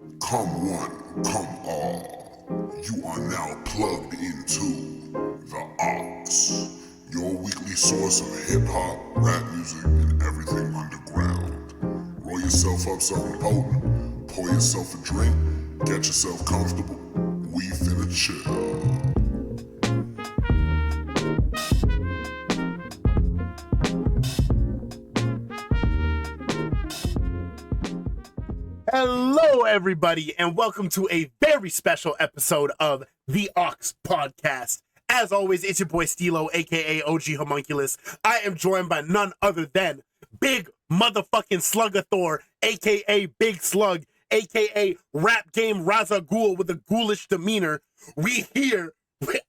Come one, come all. You are now plugged into the Aux, your weekly source of hip-hop, rap music, and everything underground. Roll yourself up something potent, pour yourself a drink, get yourself comfortable. We finna chill. Hello, everybody, and welcome to a very special episode of the TheAuxPodcast. As always, it's your boy Stilo, aka OG Homunculus. I am joined by none other than Big Motherfucking Sluggathor, aka Big Slug, aka Rap Game Raza Ghoul with a ghoulish demeanor. We here.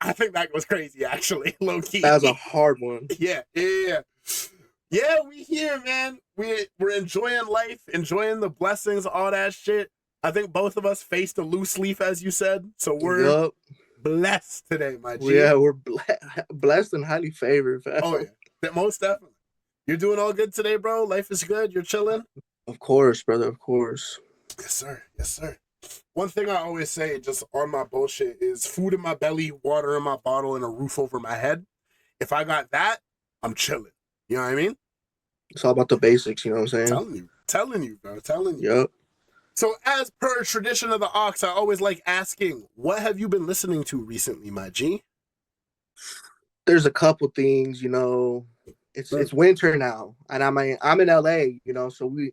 I think that was crazy, actually, low key. That was a hard one. Yeah, we here, man. We're enjoying life, enjoying the blessings, all that shit. I think both of us faced a loose leaf, as you said, so we're blessed today, my G. Yeah, we're blessed and highly favored. Fam. Oh yeah, most definitely. You're doing all good today, bro. Life is good. You're chilling. Of course, brother. Of course. Yes, sir. Yes, sir. One thing I always say, just on my bullshit, is food in my belly, water in my bottle, and a roof over my head. If I got that, I'm chilling. You know what I mean? It's all about the basics, you know what I'm saying? Telling you, bro. Telling you. Yep. So as per tradition of the Aux, I always like asking, what have you been listening to recently, my G? There's a couple things, you know. It's winter now, and I'm in LA, you know, so we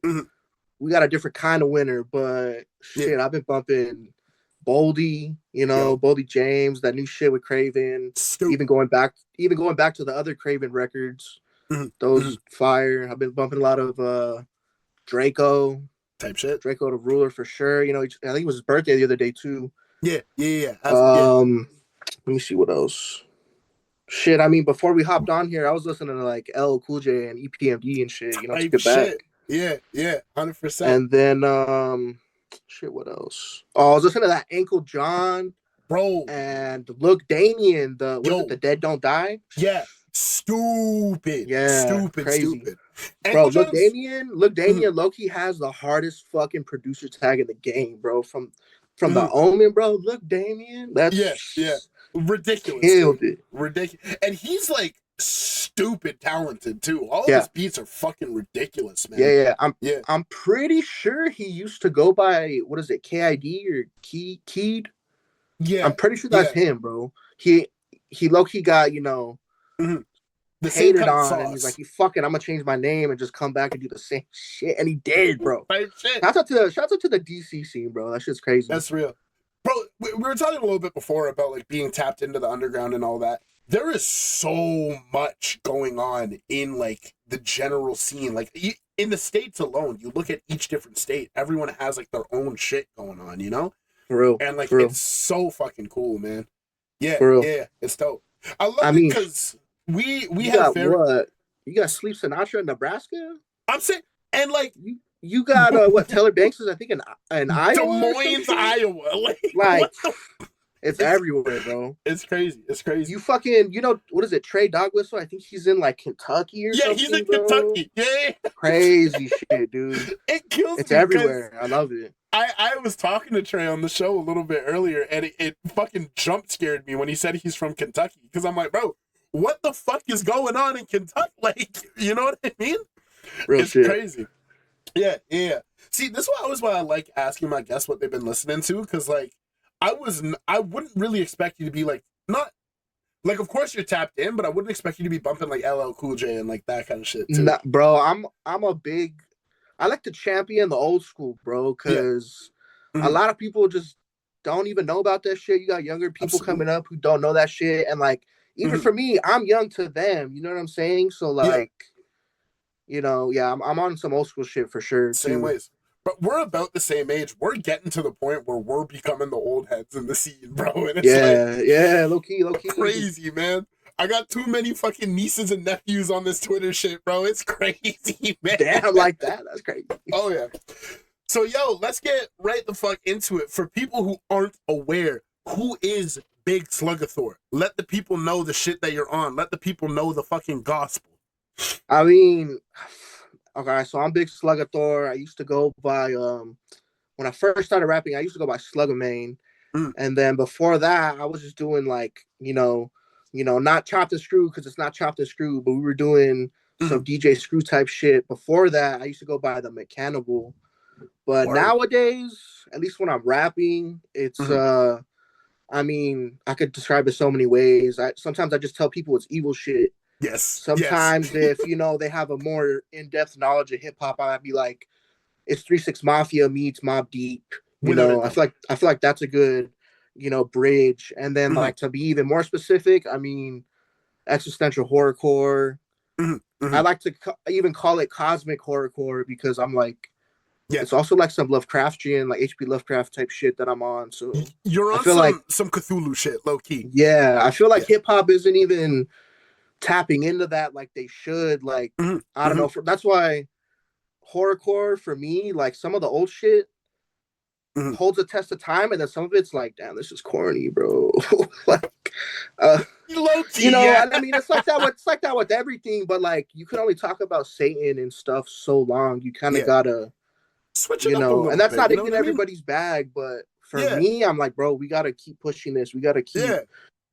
got a different kind of winter, but shit, I've been bumping Boldy, you know, Boldy James, that new shit with Craven, even going back to the other Craven records. Those fire. I've been bumping a lot of Draco type shit. Draco the Ruler for sure. You know, I think it was his birthday the other day too. Yeah. Let me see what else. Shit, I mean, before we hopped on here, I was listening to like LL Cool J and EPMD and shit. You know, to get back. Yeah, 100%. And then shit, what else? Oh, I was listening to that Ankle John, bro, and Look Damien. The Dead Don't Die. Yeah. Stupid. Crazy. Stupid. Bro, Look Damien, low-key has the hardest fucking producer tag in the game, bro. From the Omen, bro. Look Damien. That's ridiculous. Killed it. Ridiculous. And he's like stupid talented too. All of his beats are fucking ridiculous, man. I'm pretty sure he used to go by, what is it, KID or Keyed? Yeah. I'm pretty sure that's him, bro. He low-key got, you know, the hated on, and he's like, "You fucking, I'm gonna change my name and just come back and do the same shit," and he did, bro. Shout out to the DC scene, bro. That shit's crazy. That's real, bro. We were talking a little bit before about like being tapped into the underground and all that. There is so much going on in like the general scene, like in the states alone. You look at each different state, everyone has like their own shit going on, you know. For real. And like it's so fucking cool, man. Yeah, it's dope. I love it because we have what? You got Sleep Sinatra in Nebraska? I'm saying, and like you got what? Taylor Banks is, I think, in Iowa, Des Moines, Iowa. Like it's everywhere, bro. It's crazy. You fucking, you know, what is it? Trey Dog Whistle? I think he's in like Kentucky or something. Yeah, he's in Kentucky. Yeah. Crazy shit, dude. It kills me. It's everywhere. I love it. I was talking to Trey on the show a little bit earlier, and it fucking jump scared me when he said he's from Kentucky, because I'm like, bro, what the fuck is going on in Kentucky? Like, you know what I mean? Real it's shit. Crazy. Yeah. See, this is why I like asking my guests what they've been listening to, because like I wouldn't really expect you to be like, not like, of course you're tapped in, but I wouldn't expect you to be bumping like LL Cool J and like that kind of shit too. Nah, bro, I like to champion the old school, bro, because a lot of people just don't even know about that shit. You got younger people coming up who don't know that shit, and like even for me, I'm young to them. You know what I'm saying? So like, you know, I'm on some old school shit for sure. Same ways. But we're about the same age. We're getting to the point where we're becoming the old heads in the scene, bro. And it's low key. Crazy, man. I got too many fucking nieces and nephews on this Twitter shit, bro. It's crazy, man. Damn, like that. That's crazy. Oh, yeah. So, yo, let's get right the fuck into it. For people who aren't aware, who is Big Sluggathor? Let the people know the shit that you're on. Let the people know the fucking gospel. I mean, okay, so I'm Big Sluggathor. I used to go by when I first started rapping, I used to go by Slugg and I. And then before that, I was just doing like, not chopped and screw because it's not chopped and screw, but we were doing some DJ Screw type shit. Before that, I used to go by the Mechanical. But nowadays, at least when I'm rapping, it's I could describe it so many ways. Sometimes I just tell people it's evil shit. Yes. Sometimes if they have a more in-depth knowledge of hip hop, I might be like, it's 3-6 Mafia meets Mobb Deep. I feel like that's a good, bridge. And then like to be even more specific, existential horrorcore. I like to even call it cosmic horrorcore because I'm like, it's also like some Lovecraftian, like H.P. Lovecraft type shit that I'm on. So you're on some Cthulhu shit, low key. Yeah, I feel like hip hop isn't even tapping into that like they should. Like I don't know. That's why horrorcore for me, like some of the old shit holds a test of time, and then some of it's like, damn, this is corny, bro. Like, low-key, it's like that. It's like that with everything, but like you can only talk about Satan and stuff so long. You kind of gotta switch it up a little and that's bit, not in everybody's bag. But for me, I'm like, bro, we gotta keep pushing this. We gotta keep.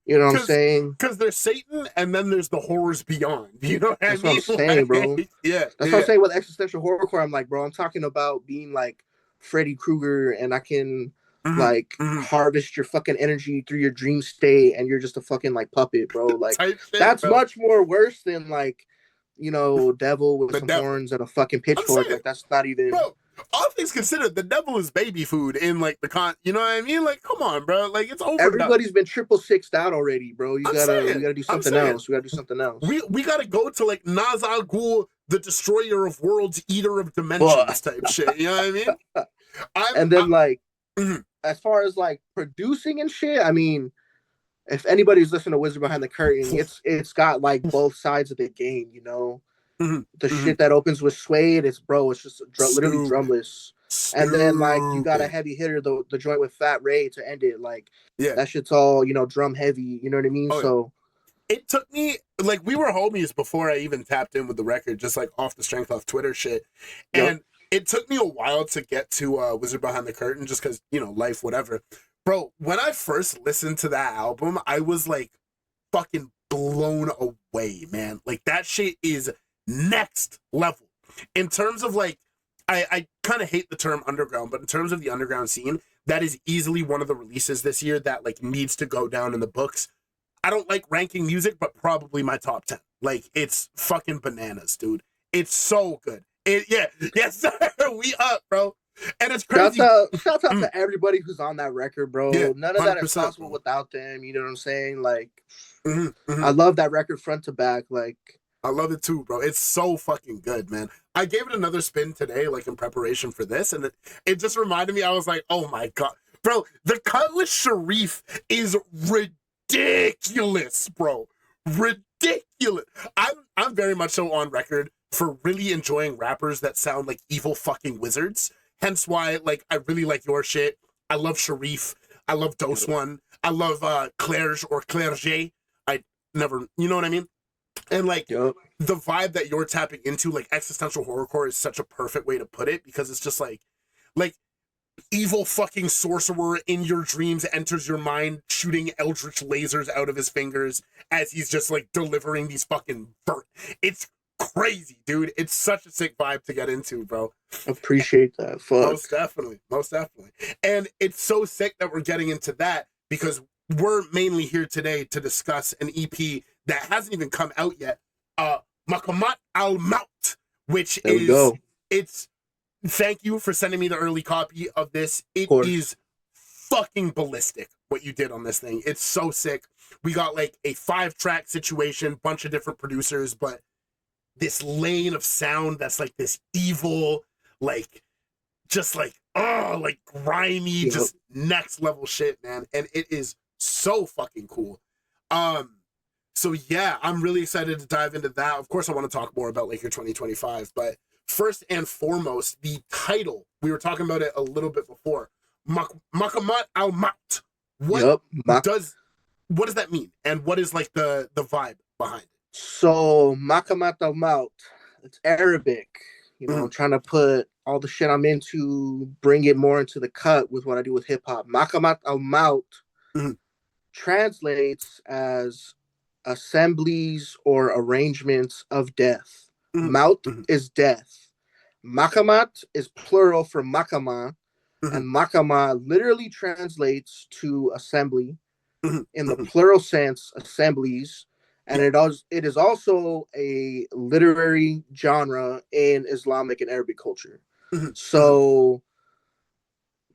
You know what I'm saying? Because there's Satan, and then there's the horrors beyond. You know what I mean? That's what I'm saying, bro. That's what I'm saying with existential horrorcore. I'm like, bro, I'm talking about being like Freddy Krueger, and I can harvest your fucking energy through your dream state, and you're just a fucking like puppet, bro. Like that's much more worse than like, devil with some horns and a fucking pitchfork. Like that's not even. Bro, all things considered, the devil is baby food in like you know what I mean? Like, come on, bro. Like it's overdone. Everybody's been 666'd out already, bro. We gotta do something else. We gotta do something else. We gotta go to like Naz Al Ghul, the destroyer of worlds, eater of dimensions type shit. You know what I mean? As far as like producing and shit, if anybody's listening to Wizard Behind the Curtain, it's got like both sides of the game, The shit that opens with Suede, it's just literally drumless. And then like you got a heavy hitter, the joint with Fat Ray to end it. Like that shit's all, drum heavy, you know what I mean? So it took me like we were homies before I even tapped in with the record, just like off the strength off Twitter shit. And it took me a while to get to Wizard Behind the Curtain just because, life, whatever. Bro, when I first listened to that album, I was like fucking blown away, man. Like that shit is next level. In terms of like, I kind of hate the term underground, but in terms of the underground scene, that is easily one of the releases this year that like needs to go down in the books. I don't like ranking music, but probably my top 10. Like it's fucking bananas, dude. It's so good. Yes, sir. We up, bro. And it's crazy. Shout out to everybody who's on that record, bro. None of that is possible without them. You know what I'm saying? Like, I love that record front to back. Like, I love it too, bro. It's so fucking good, man. I gave it another spin today, like in preparation for this, and it just reminded me. I was like, oh my god, bro. The cut with Sharif is ridiculous, bro. Ridiculous. I'm very much so on record for really enjoying rappers that sound like evil fucking wizards. Hence why, like, I really like your shit. I love Sharif. I love Dose One. I love Clerge or Clerge. I never, you know what I mean? And like the vibe that you're tapping into, like existential horrorcore, is such a perfect way to put it because it's just like evil fucking sorcerer in your dreams enters your mind, shooting eldritch lasers out of his fingers as he's just like delivering these fucking it's crazy, dude. It's such a sick vibe to get into, bro. Appreciate that. Fuck. Most definitely. And it's so sick that we're getting into that because we're mainly here today to discuss an EP that hasn't even come out yet. Maqamat Al Mawt, which it's thank you for sending me the early copy of this. It is fucking ballistic what you did on this thing. It's so sick. We got like a 5-track situation, bunch of different producers, but this lane of sound that's like this evil, like just like like grimy, just next level shit, man. And it is so fucking cool. So yeah, I'm really excited to dive into that. Of course, I want to talk more about like your 2025, but first and foremost, the title, we were talking about it a little bit before. Maqamat Al Mawt. What does that mean? And what is like the vibe behind it? So Maqamat Al Mawt, it's Arabic. I'm trying to put all the shit I'm into, bring it more into the cut with what I do with hip hop. Maqamat Al Mawt translates as assemblies or arrangements of death. Maut is death. Maqamat is plural for Maqama, and Maqama literally translates to assembly in the plural sense, assemblies. And it is also a literary genre in Islamic and Arabic culture. So,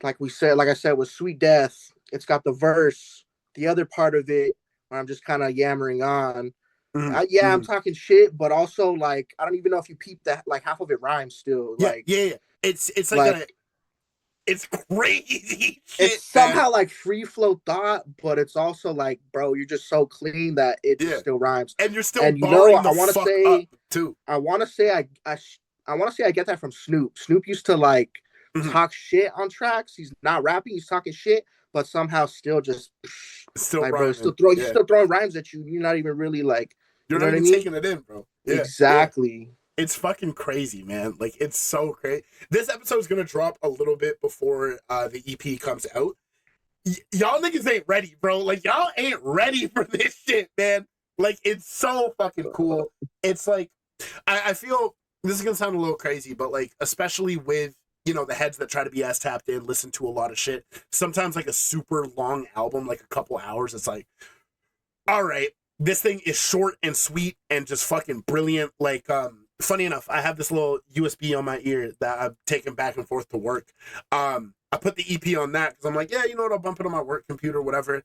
like I said, with Sweet Death, it's got the verse, the other part of it, where I'm just kind of yammering on. I'm talking shit, but also like I don't even know if you peep that like half of it rhymes still. It's like it's crazy shit. It's somehow like free flow thought, but it's also like, bro, you're just so clean that it still rhymes. And you're still I want to say too. I want to say I get that from Snoop. Snoop used to like talk shit on tracks. He's not rapping, he's talking shit, but somehow still just like, bro, he's still throwing rhymes at you. You're not even really like you're not even taking it in, bro. Yeah, exactly. Yeah. It's fucking crazy, man. Like, it's so crazy. This episode is going to drop a little bit before the EP comes out. Y'all niggas ain't ready, bro. Like, y'all ain't ready for this shit, man. Like, it's so fucking cool. It's like, I feel, this is going to sound a little crazy, but like, especially with, you know, the heads that try to be ass tapped in, listen to a lot of shit. Sometimes like a super long album, like a couple hours, it's like, all right, this thing is short and sweet and just fucking brilliant. Like, funny enough, I have this little USB on my ear that I've taken back and forth to work. I put the EP on that because I'm like, yeah, you know what? I'll bump it on my work computer, whatever.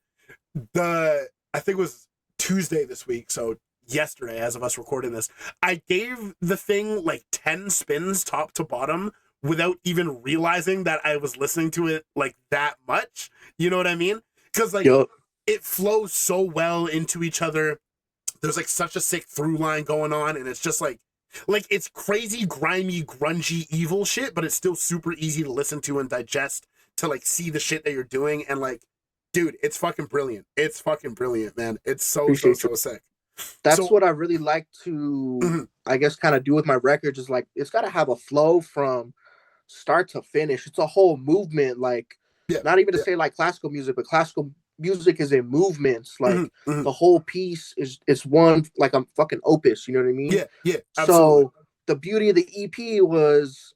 I think it was Tuesday this week, so yesterday, as of us recording this, I gave the thing like 10 spins top to bottom without even realizing that I was listening to it like that much. You know what I mean? Because like it flows so well into each other. There's like such a sick through line going on, and it's just like it's crazy, grimy, grungy, evil shit, but it's still super easy to listen to and digest, to like see the shit that you're doing. And like, dude, it's fucking brilliant. It's fucking brilliant, man. It's so sick. That's what I really like to, I guess, kind of do with my records is like, it's got to have a flow from start to finish. It's a whole movement. Like, not even to say like classical music, but classical music is in movements. Like the whole piece it's one like a fucking opus. You know what I mean? Yeah. Absolutely. So the beauty of the EP was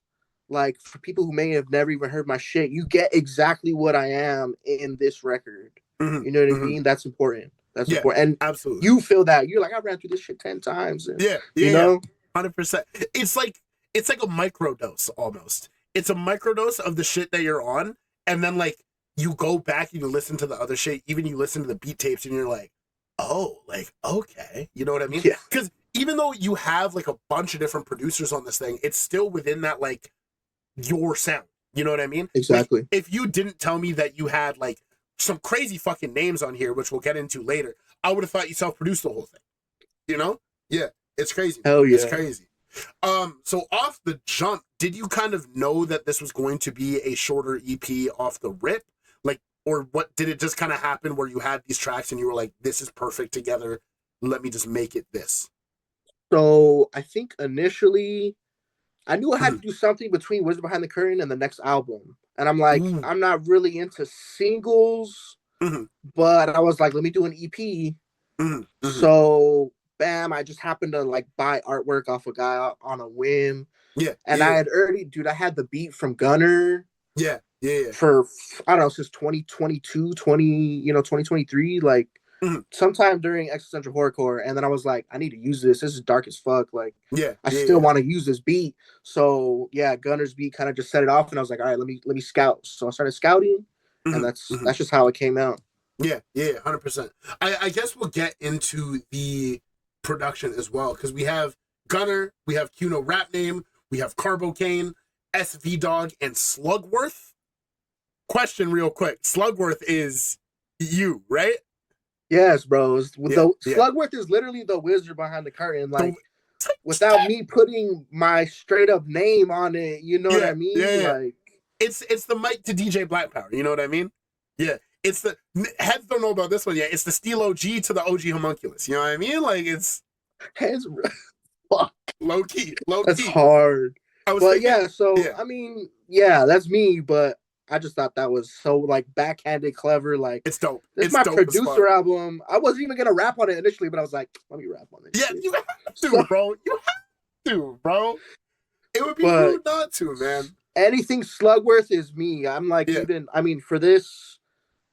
like, for people who may have never even heard my shit, you get exactly what I am in this record. You know what I mean? That's important. That's important. And absolutely, you feel that. You're like, I ran through this shit 10 times. And, you know? 100%. It's like a microdose almost. It's a microdose of the shit that you're on, and then like you go back and you listen to the other shit, even you listen to the beat tapes, and you're like, oh, like, okay. You know what I mean? Yeah. Because even though you have like a bunch of different producers on this thing, it's still within that like your sound. You know what I mean? Exactly. Like, if you didn't tell me that you had like some crazy fucking names on here, which we'll get into later, I would have thought you self-produced the whole thing. You know? Yeah. It's crazy. Hell yeah. It's crazy. So off the jump, did you kind of know that this was going to be a shorter EP off the rip? Like, or what, did it just kind of happen where you had these tracks and you were like, this is perfect together, let me just make it this? So I think initially I knew I had to do something between Wisdom Behind the Curtain and the next album. And I'm like, I'm not really into singles, but I was like, let me do an EP. So bam, I just happened to like buy artwork off a guy on a whim. Yeah. And I had already, dude, I had the beat from Gunner. Yeah. For, I don't know, since 2022, 2023, like sometime during Existential Horrorcore. And then I was like, I need to use this. This is dark as fuck. Like, I still want to use this beat. So yeah, Gunner's beat kind of just set it off. And I was like, all right, let me scout. So I started scouting, and that's just how it came out. Yeah, 100%. I guess we'll get into the production as well, because we have Gunner, we have Cuno Rap Name, we have Carbocaine, SV Dog, and Slugworth. Question real quick. Slugworth is you, right? Yes, bro. Slugworth is literally the wizard behind the curtain. Like, without me putting my straight up name on it, you know what I mean? Like, it's the mic to DJ Black Power. You know what I mean? Yeah. It's the heads don't know about this one yet. It's the Steel OG to the OG Homunculus. You know what I mean? Like, it's heads. Fuck. Low key. That's hard. I mean, yeah, that's me, but I just thought that was so like backhanded, clever. Like, it's dope. This is my producer album. I wasn't even gonna rap on it initially, but I was like, let me rap on it. Yeah, you have to, bro. You have to, bro. It would be rude not to, man. Anything Slugworth is me. I'm like, for this,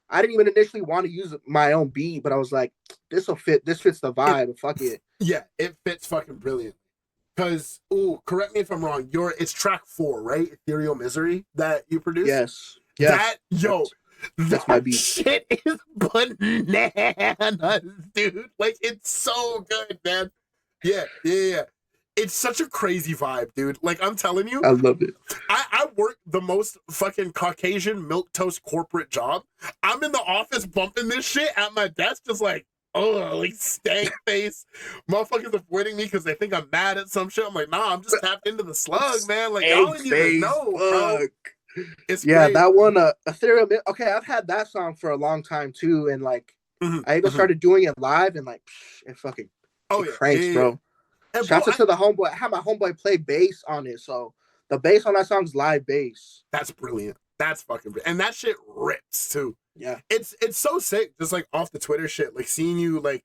I didn't even initially want to use my own beat, but I was like, this will fit. This fits the vibe. Fuck it. Yeah, it fits fucking brilliant. Because, correct me if I'm wrong. It's track 4, right? Ethereal Misery that you produced. Yes. That's my beat. Shit is bananas, dude. Like, it's so good, man. Yeah. It's such a crazy vibe, dude. Like, I'm telling you. I love it. I work the most fucking Caucasian milquetoast corporate job. I'm in the office bumping this shit at my desk, just like, like stank face. Motherfuckers avoiding me because they think I'm mad at some shit. I'm like, nah, I'm just tapped into the slug, man. Like, y'all didn't even know, bro. It's great. That one, Ethereal. Okay, I've had that song for a long time too, and like, I even started doing it live, and like, it fucking cranks, bro. And shouts out to the homeboy. I had my homeboy play bass on it, so the bass on that song's live bass. That's brilliant. That's fucking brilliant. And that shit rips too. Yeah, it's so sick. Just like off the Twitter shit, like seeing you like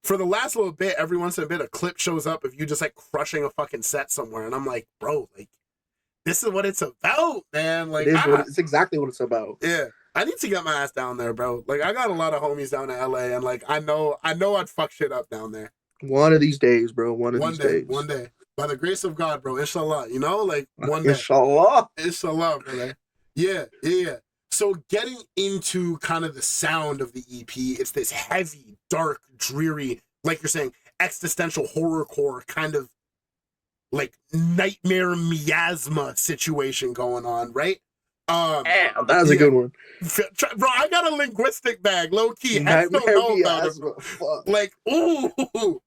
for the last little bit, every once in a bit, a clip shows up of you just like crushing a fucking set somewhere, and I'm like, bro, like this is what it's about, man. Like it's exactly what it's about. Yeah, I need to get my ass down there, bro. Like I got a lot of homies down in LA, and like I know I'd fuck shit up down there. One of these days, bro. One of these days. One day. By the grace of God, bro. Inshallah. You know, like one day. Inshallah, brother. Yeah. So getting into kind of the sound of the EP, it's this heavy, dark, dreary, like you're saying, existential horrorcore kind of like nightmare miasma situation going on, right? Damn, that was a good one. Bro, I got a linguistic bag, low key. I don't know about it. Fuck. Like, ooh.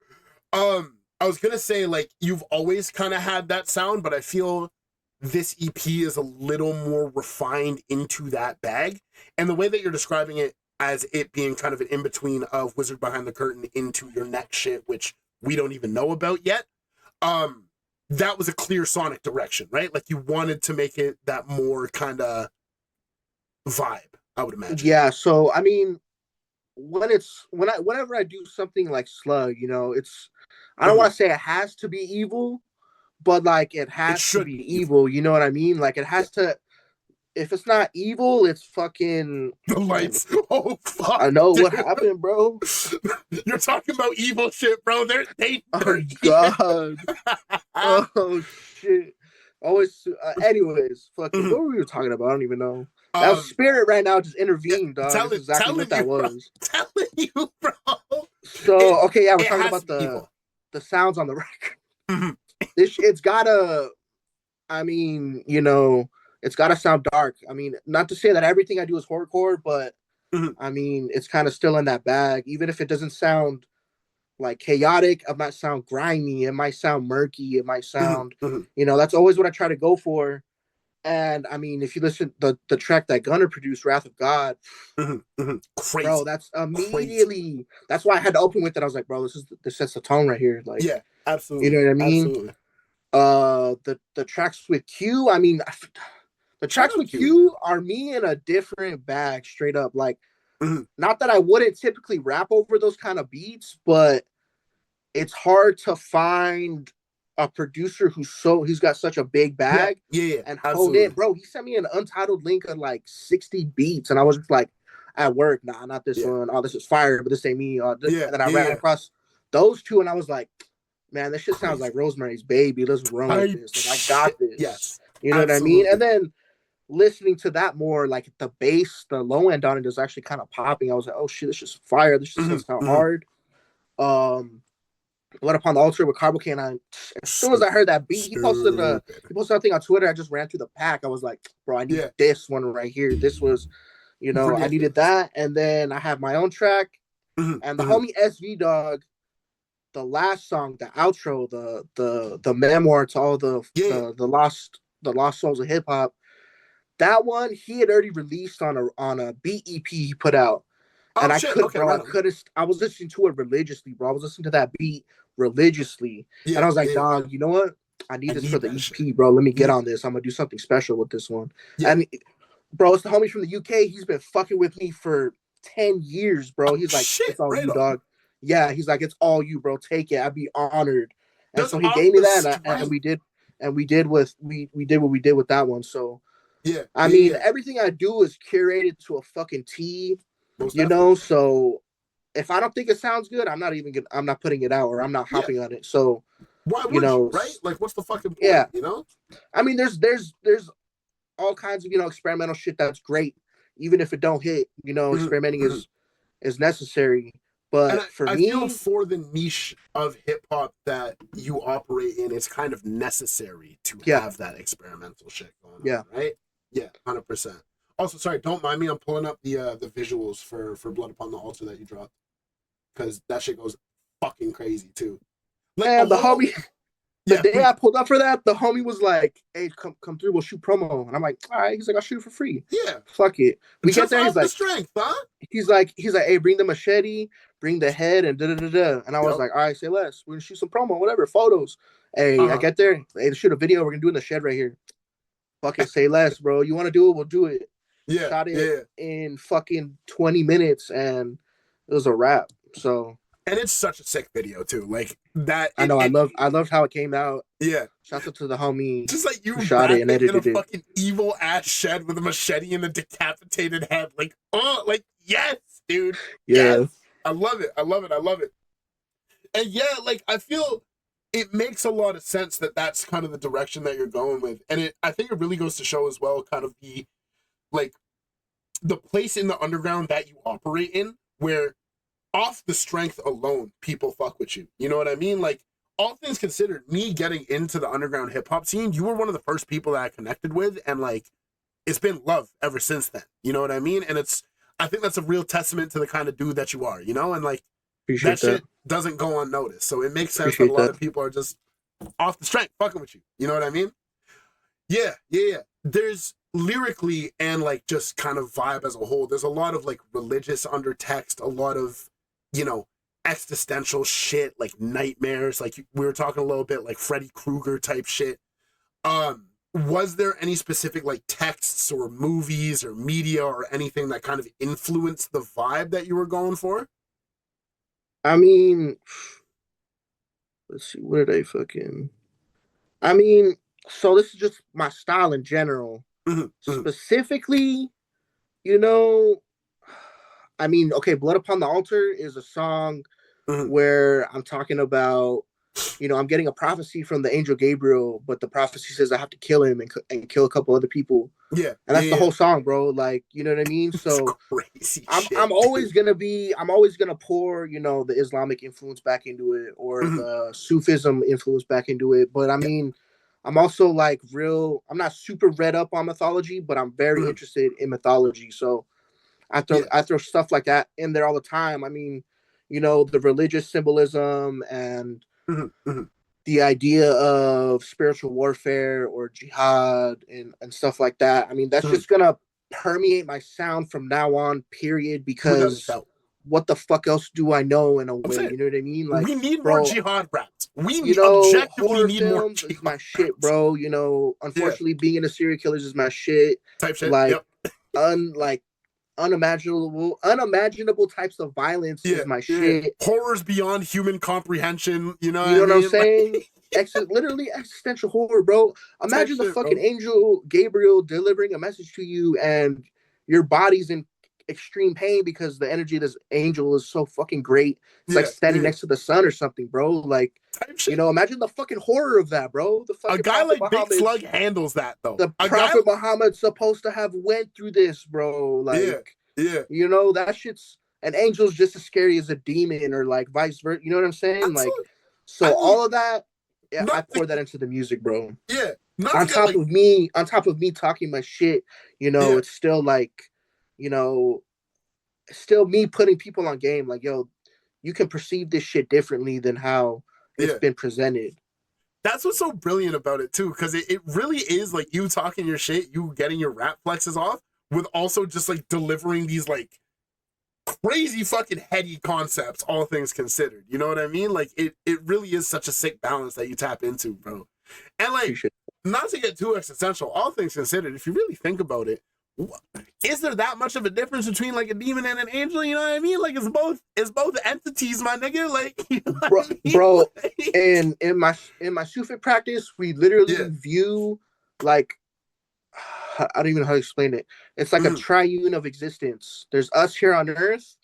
I was gonna say, like, you've always kind of had that sound, but I feel this EP is a little more refined into that bag. And the way that you're describing it as it being kind of an in-between of Wizard Behind the Curtain into your next shit, which we don't even know about yet, that was a clear sonic direction, right? Like, you wanted to make it that more kind of vibe, I would imagine. Yeah, so, I mean, whenever I do something like Slug, you know, I don't want to say it has to be evil, but like it has to be evil. You know what I mean? Like it has to. If it's not evil, it's fucking the lights. Oh fuck! I know what happened, bro. You're talking about evil shit, bro. They oh god. Oh shit. Always. Anyways, fucking. What were we talking about? I don't even know. That was Spirit right now just intervened, dog. That's exactly what that was. Telling you, bro. So okay, yeah, we're talking about the sounds on the record. It's gotta. I mean, you know. It's got to sound dark. I mean, not to say that everything I do is horrorcore, but I mean, it's kind of still in that bag. Even if it doesn't sound like chaotic, it might sound grimy. It might sound murky. It might sound, you know, that's always what I try to go for. And I mean, if you listen to the track that Gunner produced, Wrath of God, crazy, bro, that's immediately, that's why I had to open with it. I was like, bro, this sets the tone right here. Like, yeah, absolutely. You know what I mean? Absolutely. The tracks with Q, I mean, the tracks with Q are me in a different bag, straight up. Like, not that I wouldn't typically rap over those kind of beats, but it's hard to find a producer who's got such a big bag. Yeah, and hold it, bro. He sent me an untitled link of like 60 beats, and I was just like, at work, nah, not this one. Oh, this is fire, but this ain't me. And then I ran across those two, and I was like, man, this shit sounds like Rosemary's Baby. Let's run with this. Like, I got this. Yes, you know what I mean? And then listening to that more, like the bass, the low end on it is actually kind of popping. I was like, oh shit, this is fire. This just sounds hard. Blood Upon the Altar with Carbo Canine. As soon as I heard that beat, he posted something on Twitter. I just ran through the pack. I was like, bro, I need this one right here. This was, you know, I needed that. And then I have my own track. And the homie SV Dog, the last song, the outro, the memoir to all the lost souls of hip hop. That one he had already released on a beat EP he put out, and I was listening to it religiously, bro. I was listening to that beat religiously, and I was like, dog, you know what? I need this need for the that EP, shit. bro. Let me get on this. I'm gonna do something special with this one. Yeah. And bro, it's the homie from the UK. He's been fucking with me for 10 years, bro. He's like, Shit, it's all right you, on. dog. Yeah, he's like, it's all you, bro. Take it. I'd be honored. And Just so he off gave me the that, and strength. we did what we did with that one. So Yeah. I mean, everything I do is curated to a fucking T, Most you definitely. know. So if I don't think it sounds good, I'm not putting it out, or I'm not hopping on it. So Why would you know, right? Like, what's the fucking point? yeah. You know. I mean, there's all kinds of experimental shit that's great, even if it don't hit. Experimenting is necessary. But And for I me, feel for the niche of hip hop that you operate in, it's kind of necessary to have that experimental shit going on, right? Yeah, 100%. Also, sorry, don't mind me. I'm pulling up the visuals for Blood Upon the Altar that you dropped, because that shit goes fucking crazy too. Like, man, the homie. The day I pulled up for that, the homie was like, "Hey, come through. We'll shoot promo." And I'm like, "All right." He's like, "I'll shoot it for free." Yeah. Fuck it. We Just get there. He's like, strength, huh? He's like, "Hey, bring the machete, bring the head, and da da da da." And I was like, "All right, say less. We're gonna shoot some promo, whatever, photos." Hey, I get there. Hey, shoot a video. We're gonna do it in the shed right here. Fucking say less, bro. You want to do it? We'll do it. Yeah. Shot it in fucking 20 minutes, and it was a wrap. So. And it's such a sick video too. Like that. I know. I loved how it came out. Yeah. Shout out to the homie. Just like you shot it and edited in a fucking evil ass shed with a machete and a decapitated head. Like, oh, like yes, dude. Yeah. Yes. I love it. I love it. I love it. And yeah, like I feel it makes a lot of sense that that's kind of the direction that you're going with. And I think it really goes to show as well kind of the place in the underground that you operate in, where off the strength alone, people fuck with you. You know what I mean? Like, all things considered, me getting into the underground hip hop scene, you were one of the first people that I connected with, and like, it's been love ever since then. You know what I mean? And I think that's a real testament to the kind of dude that you are, you know? And like, that shit doesn't go unnoticed. So it makes sense that a lot of people are just off the strength fucking with you. You know what I mean? Yeah. There's lyrically and like just kind of vibe as a whole, there's a lot of like religious undertext, a lot of, existential shit, like nightmares, like we were talking a little bit like Freddy Krueger type shit. Was there any specific like texts or movies or media or anything that kind of influenced the vibe that you were going for? I mean, let's see, what did I mean, so this is just my style in general. Specifically, I mean, okay, Blood Upon the Altar is a song where I'm talking about, I'm getting a prophecy from the angel Gabriel, but the prophecy says I have to kill him and kill a couple other people. Yeah. And that's the whole song, bro. Like, you know what I mean? So crazy I'm always gonna pour, the Islamic influence back into it, or the Sufism influence back into it. But I mean, I'm also like I'm not super read up on mythology, but I'm very interested in mythology. So I throw stuff like that in there all the time. I mean, the religious symbolism and the idea of spiritual warfare or jihad and stuff like that. I mean, that's just gonna permeate my sound from now on, period, because what the fuck else do I know in a way? You know what I mean? Like, we need bro, more jihad raps. We horror need more films is my shit, bro. Unfortunately, being into serial killers is my shit. Type shit. Like, unimaginable types of violence is my shit. Horrors beyond human comprehension. You know what I'm saying? Literally existential horror, bro. Imagine the fucking angel Gabriel delivering a message to you, and your body's in extreme pain because the energy of this angel is so fucking great. It's like standing next to the sun or something, bro. Like, imagine the fucking horror of that, bro. The fucking a guy like Big Slug handles that, though. The Prophet Muhammad's supposed to have went through this, bro. Like, that shit's an angel's just as scary as a demon, or like vice versa. You know what I'm saying? Absolutely. Like, so all of that, I pour that into the music, bro. Yeah. On top of me talking my shit, it's still like, still me putting people on game. Like, yo, you can perceive this shit differently than how it's been presented. That's what's so brilliant about it too, because it really is like you talking your shit, you getting your rap flexes off, with also just like delivering these like crazy fucking heady concepts, all things considered. You know what I mean? Like it really is such a sick balance that you tap into, bro. And like, Appreciate not to get too existential, all things considered, if you really think about it, is there that much of a difference between like a demon and an angel? You know what I mean? Like it's both entities, my nigga. Like, you know bro, what I mean? bro. Like, And in my Sufi practice, we literally view like I don't even know how to explain it. It's like a triune of existence. There's us here on earth,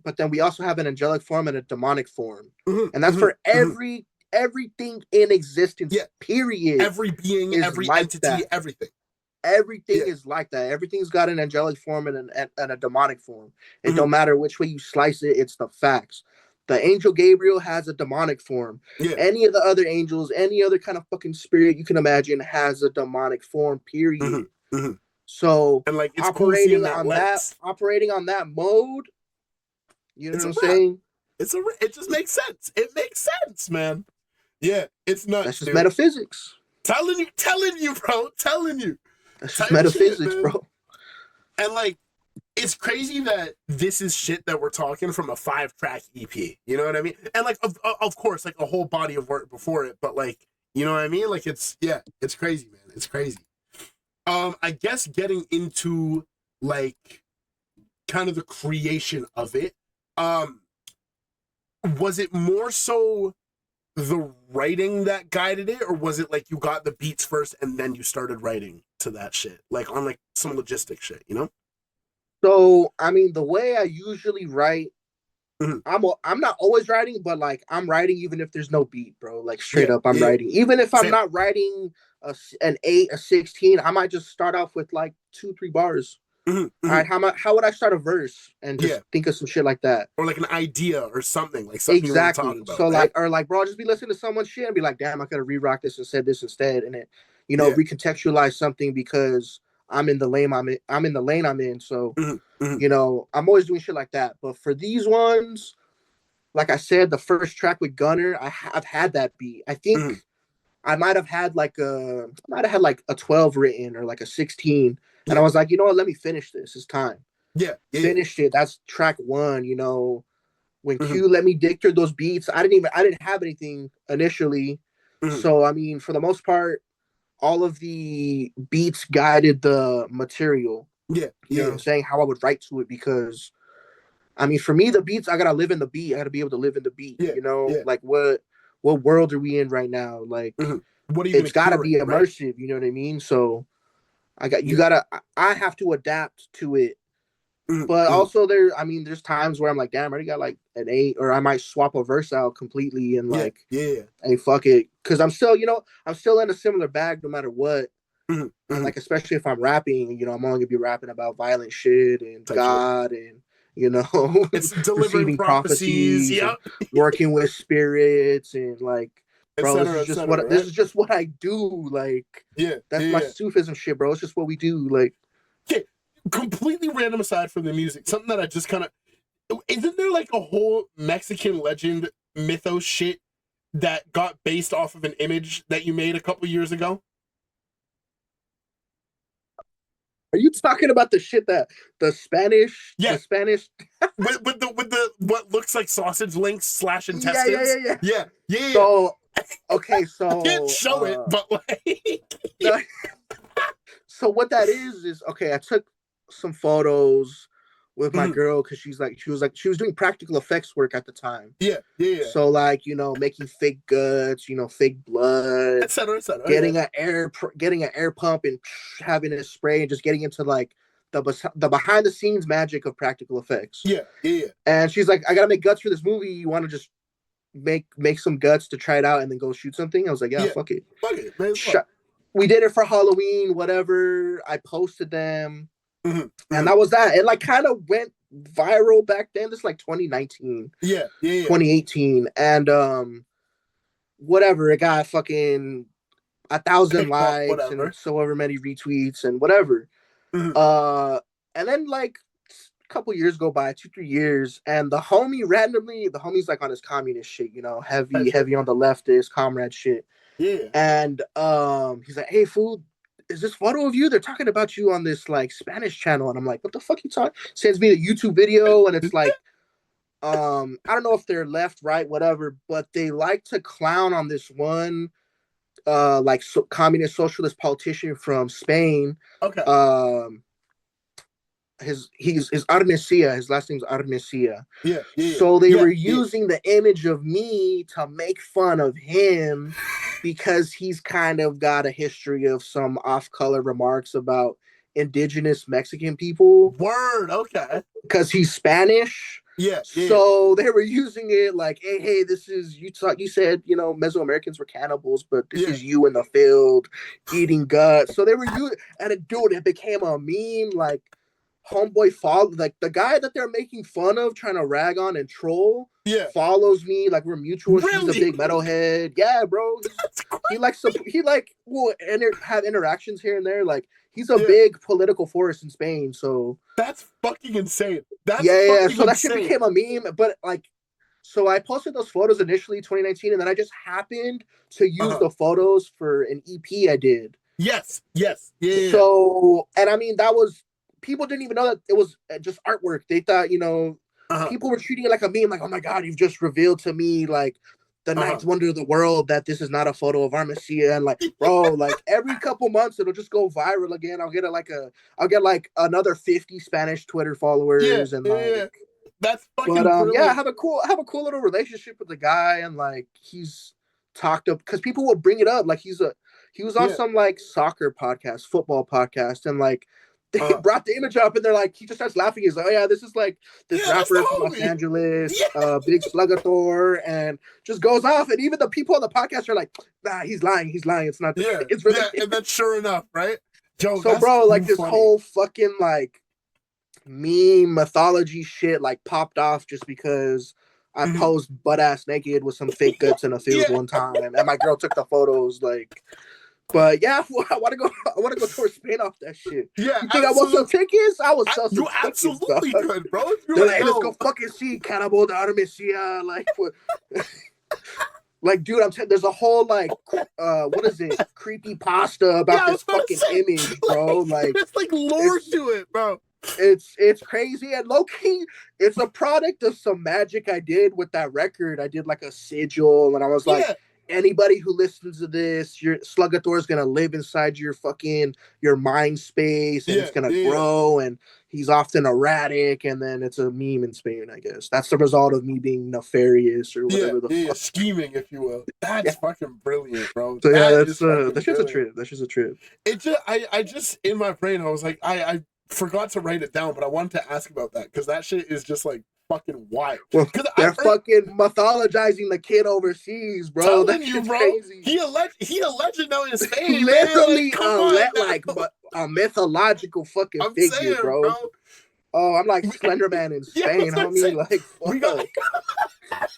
but then we also have an angelic form and a demonic form, and that's for everything in existence. Period. Every being, every like entity, that. everything. Everything is like that. Everything's got an angelic form and a demonic form. It don't matter which way you slice it. It's the facts. The angel Gabriel has a demonic form. Any of the other angels, any other kind of fucking spirit you can imagine has a demonic form. Period. So, and like it's operating cool on that mode, you know what I'm saying? It just makes sense. It makes sense, man. Yeah, it's nuts. That's just metaphysics. Telling you, bro. Telling you. That's just metaphysics, bro. And like, it's crazy that this is shit that we're talking from a 5-track EP. You know what I mean? And like, of course, like a whole body of work before it, but like, you know what I mean? Like, it's crazy, man. It's crazy. I guess getting into like kind of the creation of it, was it more so the writing that guided it, or was it like you got the beats first and then you started writing to that shit, like on like some logistic shit, you know? So I mean, the way I usually write, I'm not always writing, but like I'm writing even if there's no beat, bro. Like straight up, I'm writing. Even if I'm not writing an 8, a 16, I might just start off with like 2-3 bars. All right, how would I start a verse and just think of some shit like that, or like an idea or something like something exactly. You want to talk about, so right? like, or like, bro, I'll just be listening to someone's shit and be like, damn, I could have re-rocked this and said this instead, and it, you know, recontextualize something because I'm in the lane I'm in. So you know, I'm always doing shit like that. But for these ones, like I said, the first track with Gunner, I've had that beat. I think I might have had like a 12 written or like a 16. And I was like, you know what, let me finish this. It's time. Finished it. That's track 1, you know. When Q let me dictate those beats, I didn't have anything initially. So I mean, for the most part, all of the beats guided the material. You know what I'm saying? How I would write to it, because I mean, for me, the beats, I gotta live in the beat. I gotta be able to live in the beat. You know, like what world are we in right now? Like, what are you it's gotta be immersive. Right? You know what I mean? So I have to adapt to it. But also there's times where I'm like, damn, I already got like an 8, or I might swap a verse out completely and like, hey, fuck it, because I'm still in a similar bag no matter what. And like, especially if I'm rapping, you know, I'm only gonna be rapping about violent shit and God and, you know, it's delivering prophecies, working with spirits and like, bro, this is just what I do. Like, that's my Sufism shit, bro. It's just what we do. Like, completely random aside from the music, something that I just kind of, isn't there like a whole Mexican legend mythos shit that got based off of an image that you made a couple years ago? Are you talking about the shit that the Spanish with the what looks like sausage links / intestines? Yeah. So okay, so I can't show it, but like so what that is okay, I took some photos with my girl because she was doing practical effects work at the time. So like, you know, making fake guts, you know, fake blood, etc. Getting an air pump and having it spray, and just getting into like the behind the scenes magic of practical effects. And she's like, I gotta make guts for this movie. You want to just make some guts to try it out and then go shoot something? I was like, fuck it. We did it for Halloween, whatever. I posted them. And that was that. It like kind of went viral back then. This is like 2019. 2018. And whatever. It got fucking 1,000 likes and so over many retweets and whatever. And then like a couple years go by, 2-3 years, and the homie's like on his communist shit, you know, heavy on the leftist comrade shit. And he's like, hey, fool, is this photo of you? They're talking about you on this like Spanish channel. And I'm like, what the fuck you talking? Sends me the YouTube video, and it's like, I don't know if they're left, right, whatever, but they like to clown on this one communist socialist politician from Spain. Okay. His Arnesia. His last name's Arnesia. Yeah. So they were using the image of me to make fun of him because he's kind of got a history of some off-color remarks about indigenous Mexican people. Word. Okay. Because he's Spanish. Yeah. So they were using it like, hey, this is you said, Mesoamericans were cannibals, but this is you in the field eating guts. So they were using, and it became a meme. Like, homeboy follow, like the guy that they're making fun of, trying to rag on and troll, follows me. Like, we're mutual. Really? He's a big metalhead. Yeah, bro. Will have interactions here and there. Like, he's a big political force in Spain. So that's fucking insane. That's so that shit became a meme. But like, so I posted those photos initially 2019, and then I just happened to use the photos for an EP I did. Yes. So, and I mean, that was, people didn't even know that it was just artwork. They thought, people were treating it like a meme, like, oh my God, you've just revealed to me, like, the ninth wonder of the world, that this is not a photo of Armesia. And like, bro, like every couple months it'll just go viral again. I'll get like another 50 Spanish Twitter followers. That's fucking brilliant. I have a cool little relationship with the guy, and like, he's talked up because people will bring it up. Like, he was on some like soccer podcast, football podcast, and like, they brought the image up, and they're like, he just starts laughing. He's like, oh yeah, this is like this rapper from Los Angeles, Big Sluggathor, and just goes off. And even the people on the podcast are like, nah, he's lying. It's not. It's really. And that's sure enough, right? Joe, so bro, like this whole fucking like meme mythology shit like popped off just because I posed butt ass naked with some fake guts in a field one time, and my girl took the photos. Like, but yeah, I want to go towards Spain off that shit. Yeah, you think I want some tickets? I would sell some. You absolutely could, bro. They're like, let's go fucking see Cannibal de Armesia. Like, like, dude, there's a whole like, what is it? Creepy pasta about this fucking image, bro. Like, it's like lore to it, bro. It's crazy, and low-key, it's a product of some magic I did with that record. I did like a sigil, and I was like, anybody who listens to this, your Sluggathor is gonna live inside your mind space, and it's gonna grow, and he's often erratic, and then it's a meme in Spain, I guess. That's the result of me being nefarious or whatever the fuck. Scheming, if you will. That's fucking brilliant, bro. So that's just a trip. That's just a trip. It just I just in my brain I was like, I forgot to write it down, but I wanted to ask about that because that shit is just like fucking wild. Well, they're fucking mythologizing the kid overseas, bro. That's crazy. He a legend now in Spain. Literally, a mythological fucking figure, bro. Oh, I'm like Slenderman in Spain, homie. Like,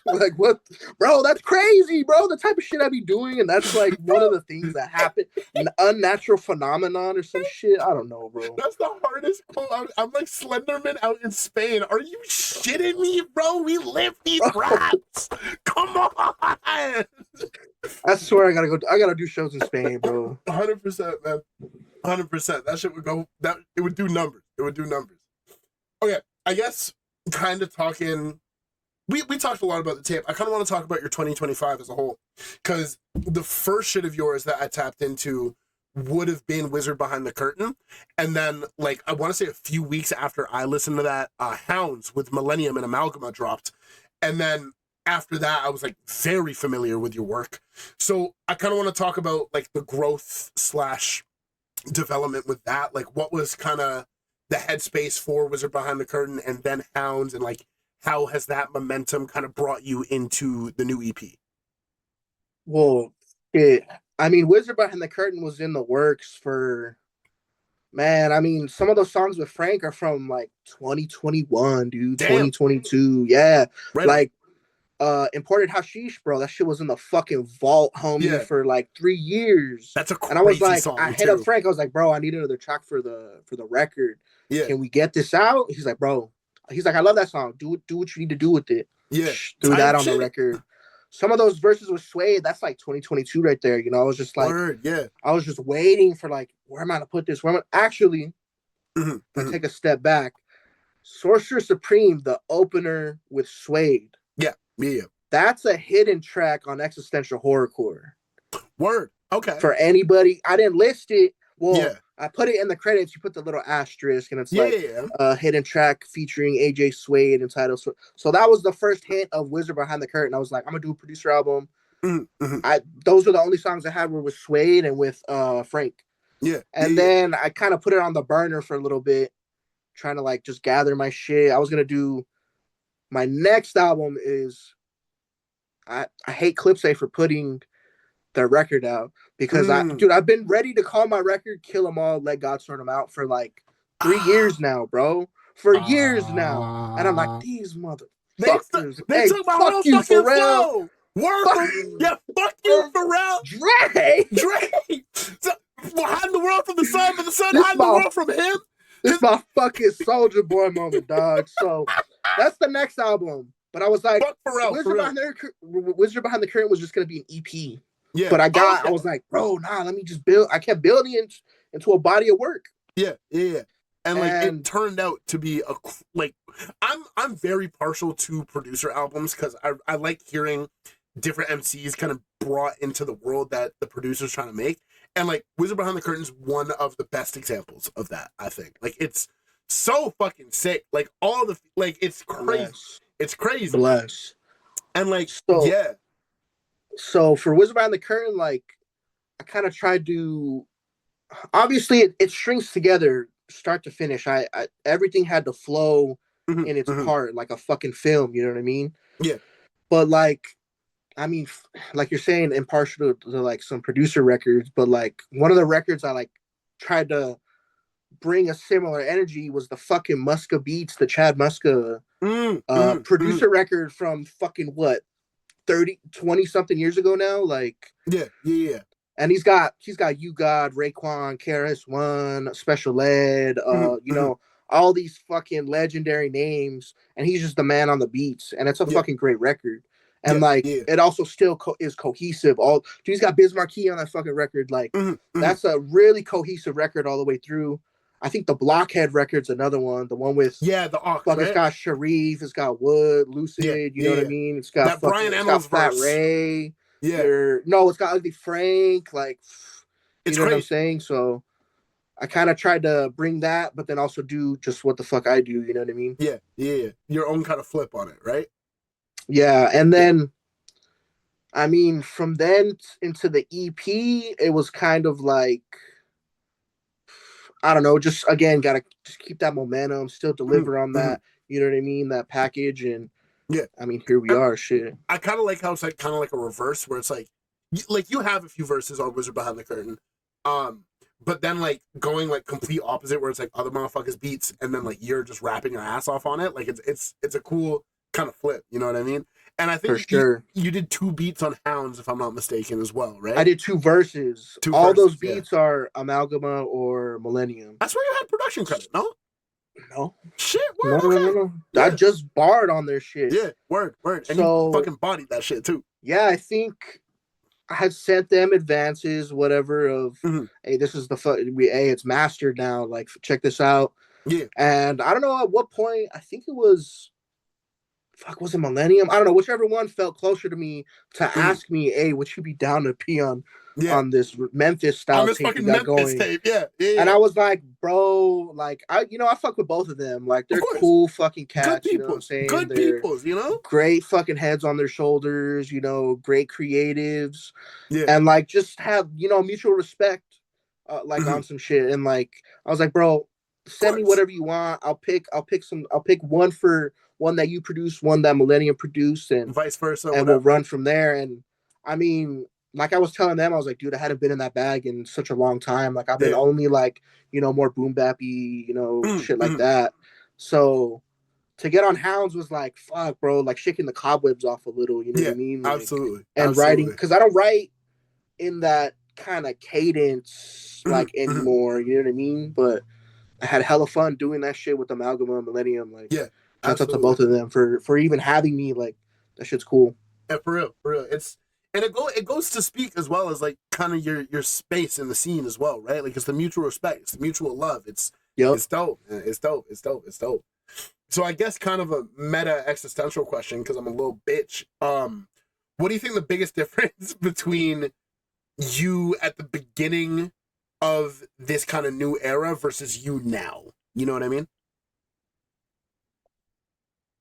like, what, bro? That's crazy, bro. The type of shit I be doing, and that's like one of the things that happen. An unnatural phenomenon or some shit. I don't know, bro. That's the hardest quote. I'm like Slenderman out in Spain. Are you shitting me, bro? We live these rats. Come on. I swear, I gotta do shows in Spain, bro. 100%, man. 100%. That shit would go. It would do numbers. It would do numbers. Okay, I guess kind of talking, we talked a lot about the tape. I kind of want to talk about your 2025 as a whole, because the first shit of yours that I tapped into would have been Wizard Behind the Curtain. And then, like, I want to say a few weeks after I listened to that, Hounds with Millennium and Amalgama dropped. And then after that, I was, like, very familiar with your work. So I kind of want to talk about, like, the growth / development with that. Like, what was kind of the headspace for Wizard Behind the Curtain, and then Hounds, and like, how has that momentum kind of brought you into the new EP? Well, I mean, Wizard Behind the Curtain was in the works for, man, I mean, some of those songs with Frank are from like 2021, dude. Damn. 2022. Yeah. Right. Like, Imported Hashish, bro. That shit was in the fucking vault, homie, for like 3 years. That's a crazy And I was like, song, I hit up Frank. I was like, bro, I need another track for the record. Yeah. Can we get this out? He's like, bro. He's like, I love that song. Do what you need to do with it. Yeah. Do that on the record. Some of those verses were swayed. That's like 2022 right there. You know, I was just like, I was just waiting for like, where am I gonna put this? Actually, take a step back. Sorcerer Supreme, the opener with Suede. Yeah. That's a hidden track on Existential Horrorcore. Word. Okay. For anybody, I didn't list it. Well, Yeah. I put it in the credits. You put the little asterisk, and it's Yeah, like yeah. hidden track featuring AJ Suede and title. So that was the first hint of Wizard Behind the Curtain. I was like, I'm gonna do a producer album. Those were the only songs I had were with Suede and with Frank. Yeah. And then I kind of put it on the burner for a little bit, trying to like just gather my shit. I was gonna do my next album is I hate Clipsay for putting their record out because I've been ready to call my record Kill 'Em All, Let God Sort 'Em Out for like 3 years now, bro. For years now. And I'm like, these motherfuckers. They took my whole you, fucking Pharrell. flow. Fuck you, Pharrell. Dre. So, hiding the world from the sun, but the sun hiding the world from him. This is my fucking Soldier Boy moment, dog. So that's the next album. But I was like, Wizard Behind the Curtain was just gonna be an EP. Yeah. But I was like, bro, nah, let me just build. I kept building it into a body of work. Yeah. And like it turned out to be I'm very partial to producer albums because I like hearing different MCs kind of brought into the world that the producer's trying to make. And like Wizard Behind the Curtain is one of the best examples of that, I think. Like it's so fucking sick. Like all the it's crazy. It's crazy. Bless. And like So for Wizard Behind the Curtain, like I kind of tried to obviously it strings together start to finish. I everything had to flow in its part like a fucking film, you know what I mean? Yeah. But like I mean, like you're saying, impartial to like some producer records, but like one of the records I like tried to bring a similar energy was the fucking Muska Beats, the Chad Muska producer record from fucking what 20 something years ago now. Like yeah. And he's got You God, Raekwon, KRS-One, Special Ed, you know, all these fucking legendary names, and he's just the man on the beats, and it's a fucking great record. And it also still is cohesive. He's got Biz Markie on that fucking record. Like that's a really cohesive record all the way through. I think the Blockhead record's another one. The one with the Aux, right? It's got Sharif, it's got Wood, Lucid. You know what I mean? It's got Brian Ennals Fat Ray. It's got Ugly Frank. Like, you know what I'm saying? So I kind of tried to bring that, but then also do just what the fuck I do. You know what I mean? Yeah. Your own kind of flip on it, right? Yeah, and then, I mean, from then into the EP, it was kind of like, I don't know, just again, gotta just keep that momentum, still deliver on that, you know what I mean, that package, and I mean, here we are, shit. I kind of like how it's like kind of like a reverse, where it's like you have a few verses on Wizard Behind the Curtain, but then like going like complete opposite, where it's like other motherfuckers beats, and then like you're just rapping your ass off on it. Like it's a cool kind of flip, you know what I mean? And I think you did 2 beats on Hounds, if I'm not mistaken, as well, right? I did 2 verses. All those beats are Amalgama or Millennium. That's where you had production credit, no? No. Shit, word. No. Yeah. I just barred on their shit. Yeah, word. And you fucking bodied that shit too. Yeah, I think I had sent them advances, whatever, of hey, this is it's mastered now. Like, check this out. Yeah. And I don't know at what point, I think it was it Millennium? I don't know, whichever one felt closer to me to ask me, hey, would you be down to pee on this Memphis style tape you got going? Yeah. And I was like, bro, like I fuck with both of them. Like they're cool fucking cats, you know what I'm saying? Good peoples, you know? Great fucking heads on their shoulders, you know, great creatives. Yeah. And like just have, you know, mutual respect on some shit. And like I was like, bro, send me whatever you want. I'll pick one that you produce, one that Millennium produced, and vice versa, and we'll run from there. And I mean, like I was telling them, I was like, dude, I hadn't been in that bag in such a long time. Like I've been only like, you know, more boom bappy, you know, shit like that. So to get on Hounds was like, fuck, bro, like shaking the cobwebs off a little, you know what I mean? Like, absolutely. And writing, because I don't write in that kind of cadence like anymore, you know what I mean? But I had hella fun doing that shit with Amalgama and Millennium. Like, shouts out to both of them for even having me. Like, that shit's cool. Yeah, for real. It goes to speak as well as like kind of your space in the scene as well, right? Like it's the mutual respect, it's the mutual love. It's dope. It's dope. So I guess kind of a meta existential question, because I'm a little bitch. What do you think the biggest difference between you at the beginning of this kind of new era versus you now. You know what I mean?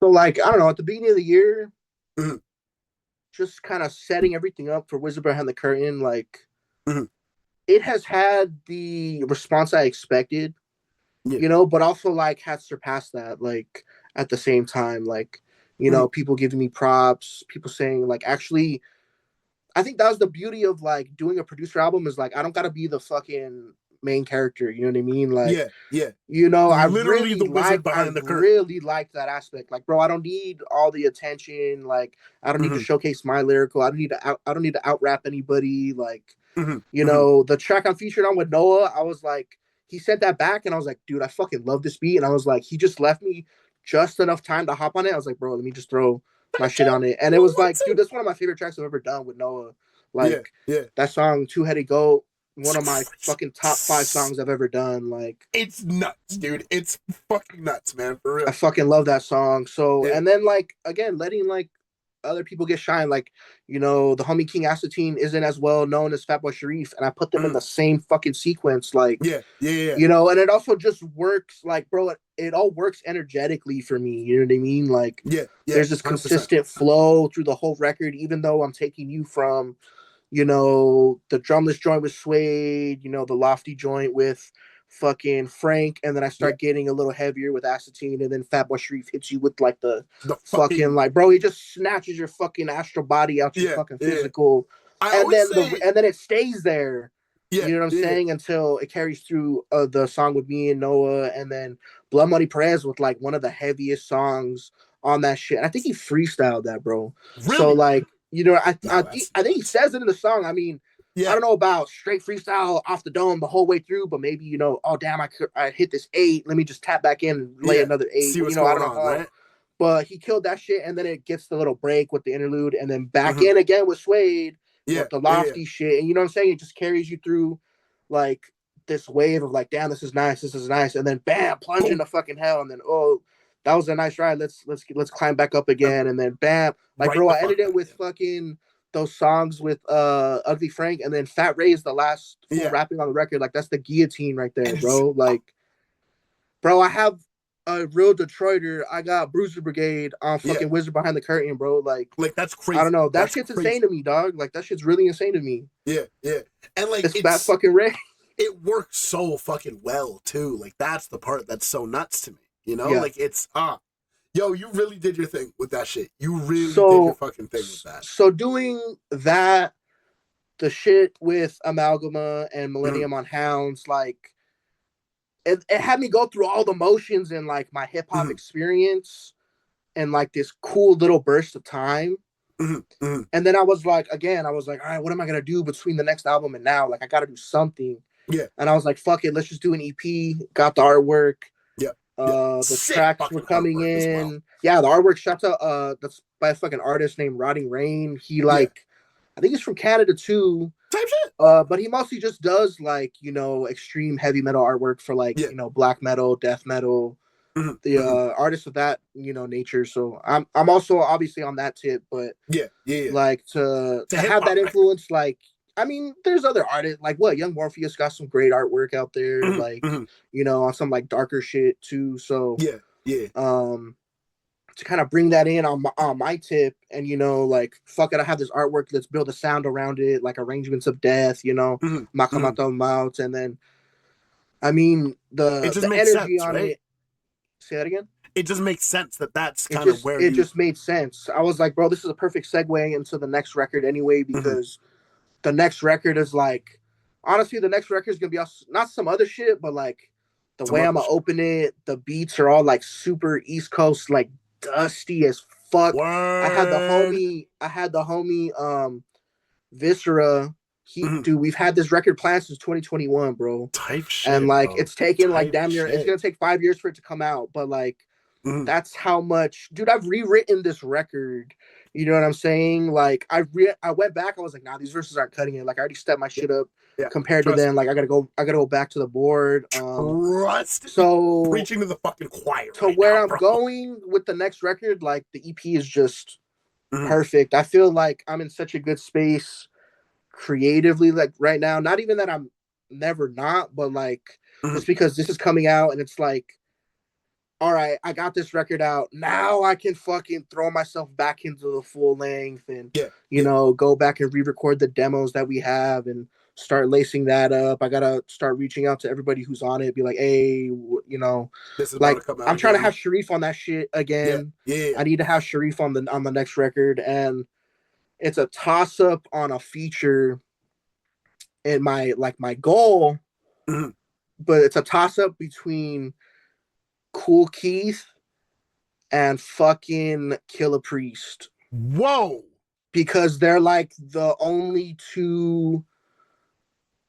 So like I don't know, at the beginning of the year, Mhm. just kind of setting everything up for Wizard Behind the Curtain, like Mhm. it has had the response I expected, Yeah. you know, but also like has surpassed that, like at the same time, like, you Mhm. know, people giving me props, people saying like actually I think that was the beauty of like doing a producer album is like I don't gotta be the fucking main character, you know what I mean? Like, Yeah. Yeah. you know, Literally the wizard I behind the curtain. really liked that aspect. Like, bro, I don't need all the attention. Like, I don't need to Mhm. showcase my lyrical. I don't need to out rap anybody. Like, Mhm. you Mhm. know, the track I'm featured on with Noah, I was like, he sent that back, and I was like, dude, I fucking love this beat. And I was like, he just left me just enough time to hop on it. I was like, bro, let me just throw my shit on it. And it was like, dude, that's one of my favorite tracks I've ever done with Noah. Yeah. Like Yeah. that song, Two Headed Goat, one of my fucking top 5 songs I've ever done. Like, It's nuts, dude. It's fucking nuts, man. For I real. fucking love that song. So, Yeah. and then like again, letting like other people get shine. Like, you know, the homie King Asatine isn't as well known as Fatboy Sharif, and I put them in Mhm. the same fucking sequence. Like, Yeah. Yeah. Yeah. you know, and it also just works. Like, bro, it all works energetically for me. You know what I mean? Like, Yeah. Yeah. there's this 100%. consistent flow through the whole record, even though I'm taking you from, you know, the drumless joint with Suede, you know, the lofty joint with fucking Frank, and then I Yeah. start getting a little heavier with Acetine, and then Fatboy Sharif hits you with like the The fucking fucking like, bro, he just snatches your fucking astral body out your yeah. fucking Yeah. physical, I always say and then it stays there. yeah. You know what I'm Yeah. saying? Until it carries through the song with me and Noah, and then Blood Money Perez with like one of the heaviest songs on that shit. And I think he freestyled that, bro. So Really. like, you know, No, that's I think he nuts. says it in the song. I mean, I Yeah. don't know about straight freestyle off the dome the whole way through, but maybe, you know, oh damn, I hit this 8. Let me just tap back in and lay Yeah. another 8. See You what's know, I going don't know on, how, right? but he killed that shit, and then it gets the little break with the interlude, and then back Hmm. in again with Suede Yeah. with the Yeah. Yeah. lofty shit, and you know what I'm saying? It just carries you through like this wave of like, damn, this is nice, and then bam, plunge Boom. into fucking hell, and then oh, that was a nice ride. Let's climb back up And again, and then bam, like right bro, the I fuck ended it back with fucking those songs with Ugly Frank, and then Fat Ray is the last in. full Yeah. rapping on the record. Like that's the guillotine right there, And it's bro. Like, bro, I have a real Detroiter. I got Bruiser Brigade on yeah. fucking Wizard Behind the Curtain, bro. Like, Like that's I don't crazy. know. That That's shit's insane crazy. to me, dog. Like that shit's really insane to me. Yeah. Yeah. And like It's Fat fucking Ray. it works so fucking well too. Like that's the part that's so nuts to me. You know, Yeah. like it's yo, you really did your thing with that shit. You really did your So fucking thing with that. so doing that, the shit with Amalgama and Mm-hmm. Millennium on Hounds, like it had me go through all the motions and like my hip hop Mm-hmm. experience and like this cool little burst of time. Mm-hmm. Mm-hmm. And then I was like, again, I was like, all right, what am I gonna do between the next album and now? Like I gotta do something. Yeah. And I was like, fuck it, let's just do an EP. Got the artwork. Yeah. Yeah. The Sick tracks were fucking coming artwork as well. in. Yeah, the artwork shout out that's by a fucking artist named Rotting Rain. He Yeah. like I think he's from Canada too. Type shit. But he mostly just does like, you know, extreme heavy metal artwork for like, Yeah. you know, black metal, death metal, Mm-hmm. the Mm-hmm. artists of that, you know, nature. So I'm also obviously on that tip, but Yeah. Yeah. Yeah. like to It's a hip have hop that record. influence, like I mean, there's other artists like what Young Morpheus got some great artwork out there, Mm-hmm. like Mm-hmm. you know, on some like darker shit too. So Yeah. Yeah. to kind of bring that in on my tip, and you know, like fuck it, I have this artwork, let's build a sound around it, like arrangements of death, you know, Mm-hmm. Mm-hmm. Maqamat Al Mawt, and then I mean It just the makes energy sense, on right? it. Say that again. It just makes sense that that's kind of where It you. just made sense. I was like, bro, this is a perfect segue into the next record anyway, Mm-hmm. because the next record is like, honestly, the next record is gonna be not some other shit, but like the Some way I'm other gonna shit. open it, the beats are all like super East Coast, like dusty as fuck. Word. I had the homie Viscera. Mm-hmm. Dude, we've had this record planned since 2021, bro. Type And shit, like bro. it's taken like Type damn near, it's shit. gonna take 5 years for it to come out, but like Mm-hmm. that's how much, dude, I've rewritten this record. You know what I'm saying? Like I went back, I was like, nah, these verses aren't cutting it. Like I already stepped my Yeah. shit up Yeah. compared to Trust them. me. Like I gotta go back to the board. Trust me. So Preaching to the fucking choir to right where now, I'm bro. going with the next record, like the EP is just Mm-hmm. perfect. I feel like I'm in such a good space creatively, like right now. Not even that I'm never not, but like just because this is coming out and it's like, all right, I got this record out. Now I can fucking throw myself back into the full length and, go back and re-record the demos that we have and start lacing that up. I got to start reaching out to everybody who's on it, be like, hey, this is like, about to come out I'm trying to again. have Sharif on that shit again. Yeah. I need to have Sharif on the next record. And it's a toss-up on a feature in my goal, but it's a toss-up between Cool Keith and fucking Killah Priest. Whoa. Because they're like the only two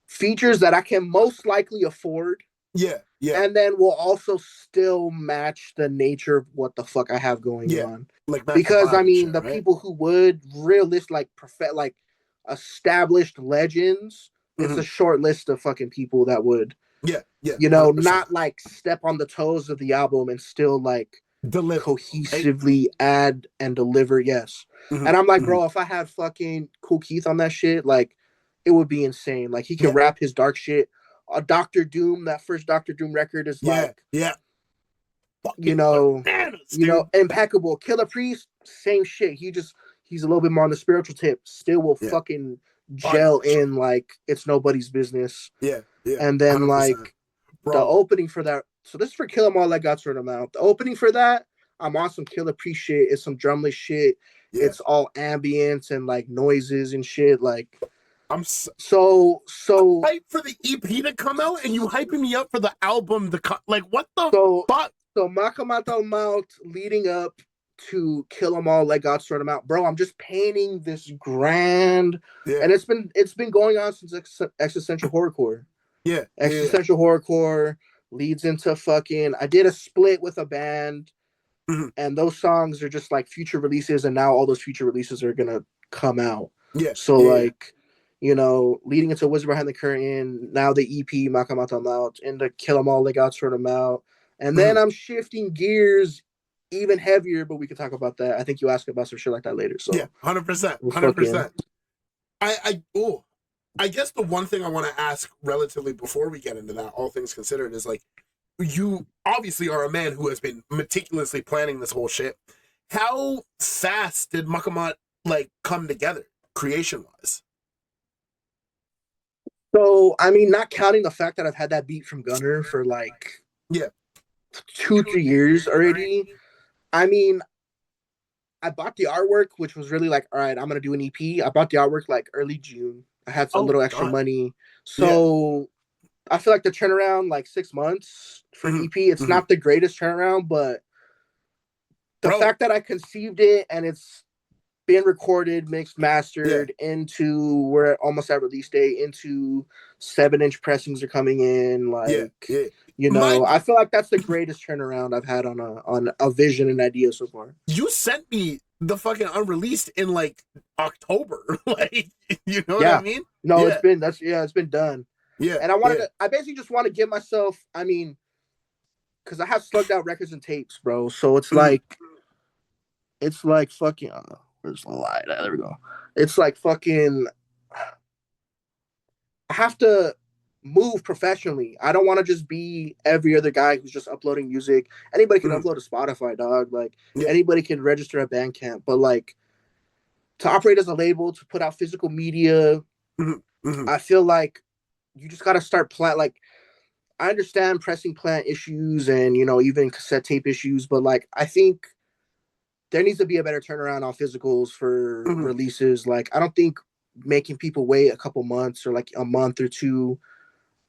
features that I can most likely afford. Yeah. And then will also still match the nature of what the fuck I have going on. Like because I mean, shit, the right? people who would like established legends, it's a short list of fucking people that would, Yeah. not like step on the toes of the album and still like deliver cohesively add and deliver. Yes. And I'm like, bro, if I had fucking Cool Keith on that shit, like it would be insane. Like he can rap his dark shit. Dr. Doom, that first Dr. Doom record is like, bananas, impeccable. Killah Priest, same shit. He's a little bit more on the spiritual tip. Still will fucking gel in like it's nobody's business. Yeah. And then 100%. Like the opening for that. So this is for Kill 'Em All Like God Sort of Mouth. The opening for that, I'm on some Killah Priest shit. It's some drumless shit. Yeah. It's all ambience and like noises and shit. Like I'm so hyped for the EP to come out, and you hyping me up for the album. Like what the fuck? So Maqamat Al Mawt leading up to Kill 'Em All Like God Sort 'Em Out. Bro, I'm just painting this grand, and it's been going on since existential horrorcore. Existential horrorcore leads into fucking. I did a split with a band, and those songs are just like future releases, and now all those future releases are gonna come out. So like, leading into Wizard Behind the Curtain, now the EP Maqamat Al Mawt, into Kill 'Em All Like God Sort 'Em Out. And then I'm shifting gears even heavier, but we can talk about that. I think you asked about some shit like that later. So 100%. I guess the one thing I want to ask relatively before we get into that, all things considered, is like, you obviously are a man who has been meticulously planning this whole shit. How fast did Maqamat like come together creation wise? So I mean, not counting the fact that I've had that beat from Gunner for like 2-3 years already. I mean, I bought the artwork, which was really like, all right, I'm gonna do an EP. I bought the artwork like early June. I had some little extra money, so I feel like the turnaround like 6 months for an EP. It's not the greatest turnaround, but the fact that I conceived it and it's been recorded, mixed, mastered into, we're almost at release date, into 7-inch pressings are coming in. Like, I feel like that's the greatest turnaround I've had on a vision and idea so far. You sent me the fucking unreleased in like October. Like, you know what I mean? No, it's been done. Yeah. And I basically just want to give myself, I mean, because I have slugged out records and tapes, bro. So it's like fucking, where's the light? There we go. It's like fucking, I have to move professionally. I don't want to just be every other guy who's just uploading music. Anybody can upload to Spotify, dog. Like anybody can register at Bandcamp, but like to operate as a label, to put out physical media, I feel like you just got to start like, I understand pressing plant issues and, even cassette tape issues, but like, I think there needs to be a better turnaround on physicals for releases. Like, I don't think making people wait a couple months or like a month or two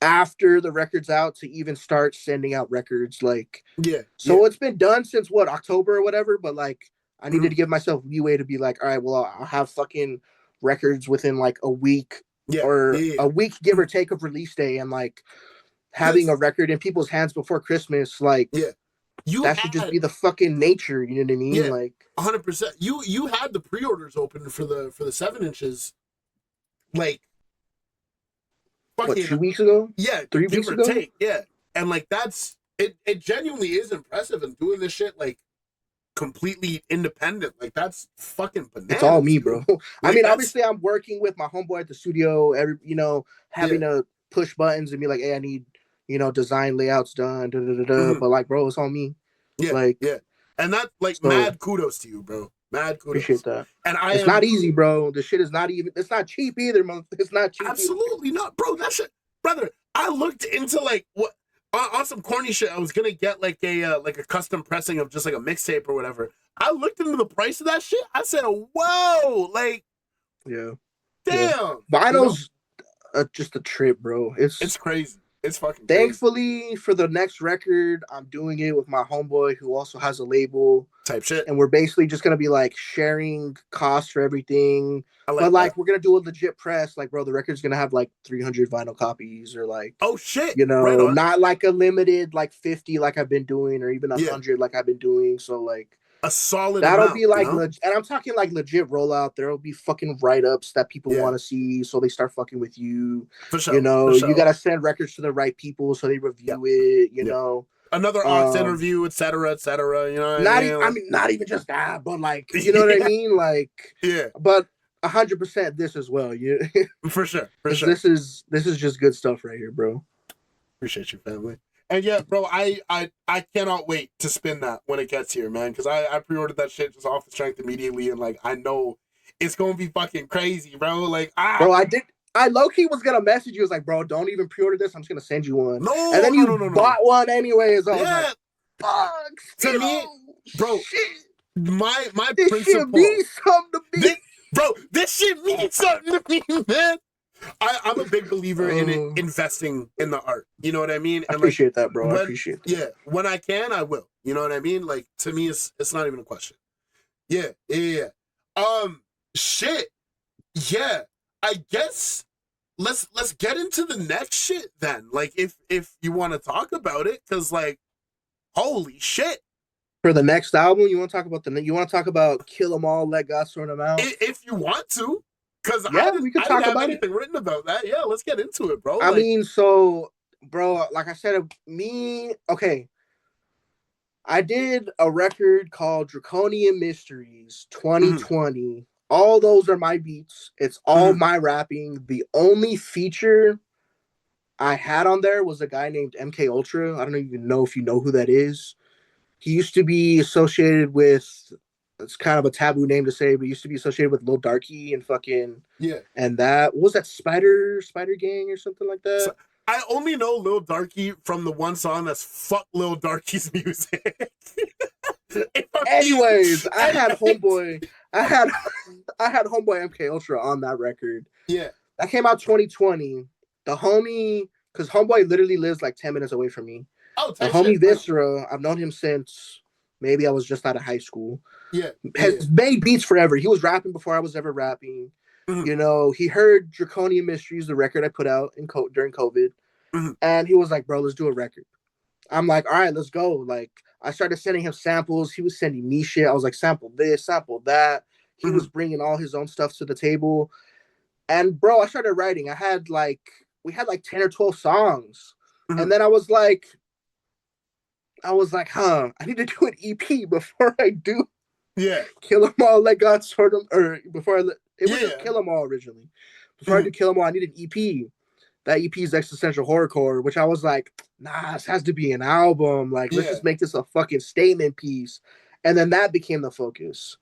after the record's out to even start sending out records. Like, it's been done since October or whatever, but like, I needed to give myself leeway to be like, all right, well, I'll have fucking records within like a week or a week, give or take, of release day, and like having a record in people's hands before Christmas. Like, that should just be the fucking nature. You know what I mean? Yeah, like 100%. You had the pre-orders open for the 7 inches, like fucking 2 weeks ago? Yeah, 3 weeks ago? Take, and like that's it. It genuinely is impressive. And doing this shit like completely independent. Like that's fucking bananas. It's all me, bro. Like, I mean, obviously, I'm working with my homeboy at the studio. Having to push buttons and be like, "Hey, I need, design layouts done." But like, bro, it's all me. Yeah, and that mad kudos to you, bro. Mad kudos. Appreciate that. And it's not easy, bro. The shit is not even. It's not cheap either, man. It's not cheap. Absolutely not, bro. That shit, brother. I looked into like what on some corny shit. I was gonna get like a custom pressing of just like a mixtape or whatever. I looked into the price of that shit. I said, "Whoa!" Like, damn. Yeah. Vinyl's just a trip, bro. It's crazy. It's fucking Thankfully, crazy. For the next record, I'm doing it with my homeboy who also has a label. Type shit. And we're basically just going to be like sharing costs for everything. But like, we're going to do a legit press. Like, bro, the record's going to have like 300 vinyl copies or like, oh shit. Right, not like a limited like 50 like I've been doing or even 100 like I've been doing. So like, a solid that'll amount, be like and I'm talking like legit rollout. There'll be fucking write-ups that people want to see, so they start fucking with you. For sure. You gotta send records to the right people so they review it. Another Aux interview, etc., etc. You know, not even just that, but like, you know what I mean, like, but 100% this as well. For sure. This is just good stuff right here, bro. Appreciate you, family. And yeah, bro, I cannot wait to spin that when it gets here, man. Because I pre-ordered that shit just off the strength immediately, and like I know it's gonna be fucking crazy, bro. Like, bro, I low-key was gonna message you. I was like, bro, don't even pre-order this. I'm just gonna send you one. No, and then you bought one anyways. I was like, fuck. To me, bro, shit. My this principle. Shit means something to me. This shit means something to me, man. I'm a big believer in investing in the art. You know what I mean? And I appreciate that, bro. I appreciate that. Yeah, when I can, I will. You know what I mean? Like, to me, it's not even a question. Yeah. Shit. Yeah. I guess let's get into the next shit then. Like, if you want to talk about it, because like, holy shit. For the next album, you want to talk about Kill 'Em All, Let God Sort 'Em Out? If you want to. Because we could talk about anything written about that. Yeah, let's get into it, bro. I mean, so, bro, like I said, okay. I did a record called Draconian Mysteries 2020. All those are my beats. It's all my rapping. The only feature I had on there was a guy named MK Ultra. I don't even know if you know who that is. He used to be associated with... It's kind of a taboo name to say, but used to be associated with Lil Darky and fucking and that was that Spider Gang or something like that. So, I only know Lil Darky from the one song that's fuck Lil Darky's music. Anyways, I had homeboy MK Ultra on that record. Yeah, that came out 2020. The homie, because homeboy literally lives like 10 minutes away from me. Oh, the homie Viscera, I've known him since maybe I was just out of high school. Has made beats forever. He was rapping before I was ever rapping. He heard Draconian Mysteries, the record I put out during COVID, and he was like, bro, let's do a record. I'm like, all right, let's go. Like, I started sending him samples. He was sending me shit. I was like, sample this, sample that. He was bringing all his own stuff to the table. And bro, I started writing. We had like 10 or 12 songs. And then I was like, I need to do an EP before I do Kill 'Em All, Let God Sort 'Em, or before it was just Kill 'Em All originally. Before I do Kill 'Em All, I need an EP. That EP is Existential Horrorcore, which I was like, nah, this has to be an album. Like, let's just make this a fucking statement piece. And then that became the focus.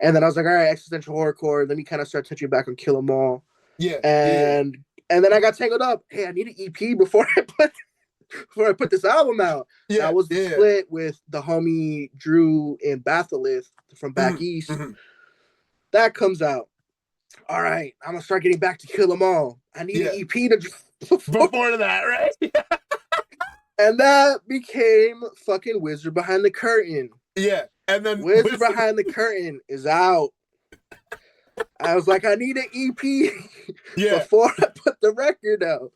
And then I was like, all right, Existential Horrorcore. Let me kind of start touching back on Kill 'Em All. And then I got tangled up. Hey, I need an EP before I put this album out. That was the split with the homie Drew in Batholith from back east. That comes out. All right, I'm gonna start getting back to Kill 'Em All. I need an EP to before that, right? And that became fucking Wizard Behind the Curtain. Yeah, and then Wizard Behind the Curtain is out. I was like, I need an EP before I put the record out.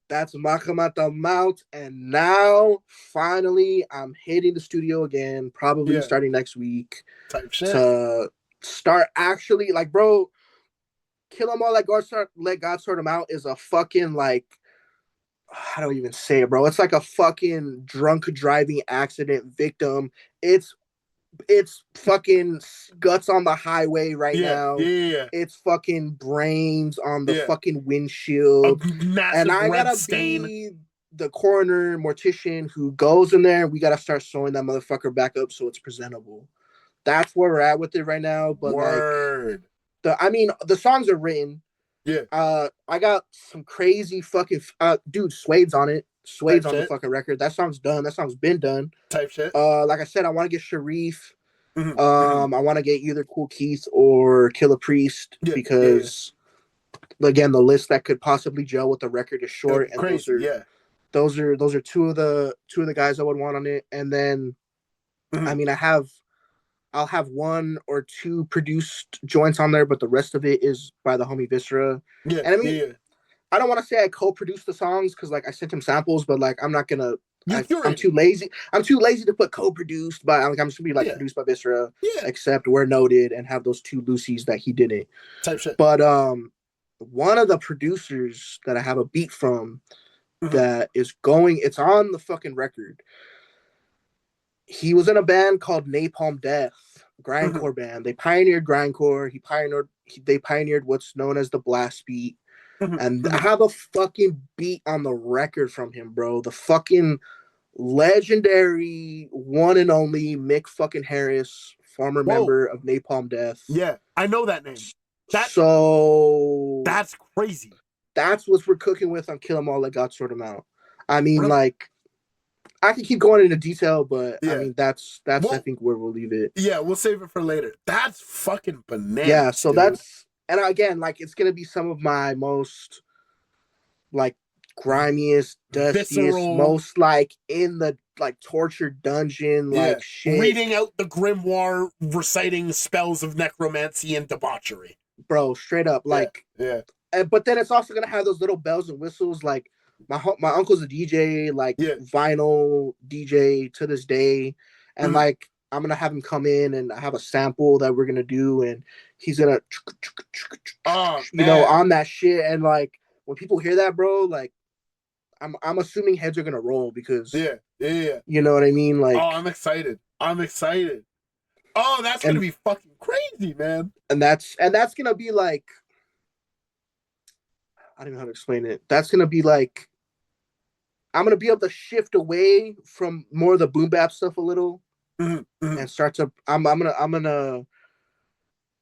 That's Maqamat Al Mawt, and now finally I'm hitting the studio again, probably starting next week. Type shit. To start actually, like, bro, Kill 'Em All, Let God Sort 'Em Out is a fucking, like, I don't even say it, bro. It's like a fucking drunk driving accident victim. It's It's fucking Guts on the Highway right now. Yeah. It's fucking Brains on the Yeah. fucking A windshield. massive And I red gotta stain. be the coroner mortician who goes in there. We gotta start sewing that motherfucker back up so it's presentable. That's where we're at with it right now. But Word. the songs are written. Yeah. I got some crazy fucking dude, Suede's on it. Suede's Type on the shit. fucking record. That song's done. That song's been done. Type shit. Like I said, I want to get Sharif. Mhm. I want to get either Cool Keith or Killer Priest Yeah, because again, the list that could possibly gel with the record is short, and crazy, those are two of the guys I would want on it. And then, I mean, I'll have one or two produced joints on there, but the rest of it is by the homie Viscera. Yeah, And I mean, I don't want to say I co-produced the songs because like I sent him samples, but like I'm not gonna. I'm too lazy. I'm too lazy to put co-produced by. Like, I'm just gonna be like produced by Viscera, except where noted, and have those two Lucy's that he didn't. Type shit. But one of the producers that I have a beat from that is going. It's on the fucking record. He was in a band called Napalm Death, grindcore band. They pioneered grindcore. They pioneered what's known as the blast beat. And I have a fucking beat on the record from him, bro. The fucking legendary one and only Mick fucking Harris, former member of Napalm Death. Yeah, I know that name. That's crazy. That's what we're cooking with on Kill 'Em All Let God Sort 'Em Out. I mean, like, I can keep going into detail, but I mean, that's I think where we'll leave it. Yeah, we'll save it for later. That's fucking bananas. Yeah, so dude. that's, and again, like, it's gonna be some of my most like grimiest, dustiest, visceral, most like in the like tortured dungeon, like shit. Reading out the grimoire, reciting spells of necromancy and debauchery. Bro, straight up, like, but then it's also gonna have those little bells and whistles, like my uncle's a DJ, like vinyl DJ to this day, and like I'm gonna have him come in and I have a sample that we're gonna do, and he's gonna, on that shit, and like when people hear that, bro, like I'm assuming heads are gonna roll because you know what I mean, like. Oh, I'm excited. Oh, that's gonna be fucking crazy, man. And that's gonna be like, I don't know how to explain it. That's gonna be like, I'm gonna be able to shift away from more of the boom bap stuff a little, and start to. I'm gonna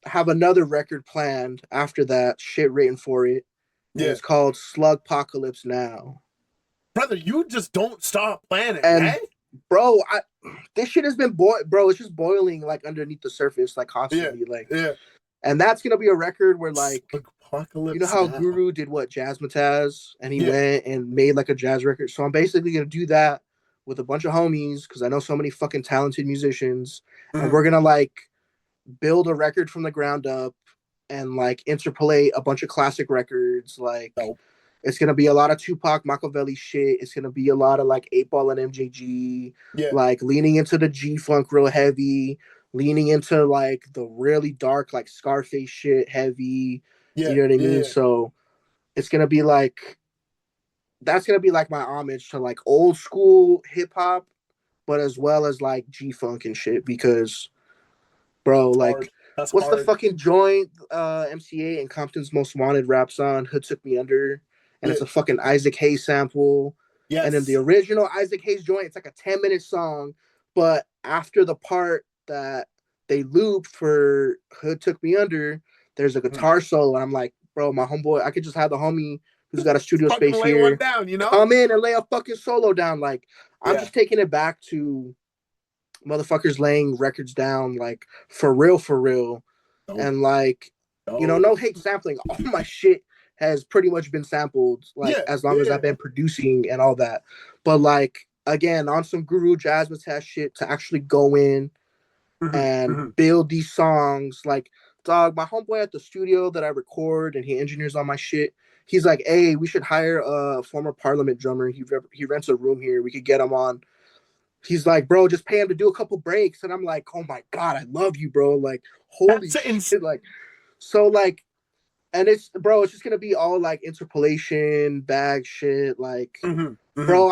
have another record planned after that. Shit written for it. Yeah, it's called Slugpocalypse Now. Brother, you just don't stop planning, and bro, this shit has been bro. It's just boiling like underneath the surface, like constantly, And that's gonna be a record where like, you know how Guru did what Jazzmatazz, and he went and made like a jazz record. So I'm basically gonna do that with a bunch of homies because I know so many fucking talented musicians, and we're gonna like build a record from the ground up and like interpolate a bunch of classic records. Like, it's gonna be a lot of Tupac, Machiavelli shit. It's gonna be a lot of like 8-Ball and MJG, like leaning into the G-Funk real heavy, leaning into like the really dark like Scarface shit heavy. You know what I mean? So it's gonna be like, that's gonna be like my homage to like old school hip hop, but as well as like G-Funk and shit, because bro, like, what's the fucking joint MCA and Compton's Most Wanted raps on? Hood Took Me Under, and it's a fucking Isaac Hayes sample. And then the original Isaac Hayes joint, it's like a 10-minute song, but after the part that they looped for Hood Took Me Under, there's a guitar solo, and I'm like, bro, my homeboy, I could just have the homie who's got a studio space here down, you know? come in and lay a fucking solo down. Like, I'm just taking it back to motherfuckers laying records down, like, for real. And like, no hate sampling. All my shit has pretty much been sampled, like, as long as I've been producing and all that. But like, again, on some Guru Jazzmatazz shit to actually go in and build these songs. Like, dog, my homeboy at the studio that I record and he engineers all my shit, he's like, hey, we should hire a former Parliament drummer. He rents a room here. We could get him on. He's like, bro, just pay him to do a couple breaks. And I'm like, oh my God, I love you, bro. Like, holy shit. Like, so like, and it's just gonna be all like interpolation, bag shit. Like, bro,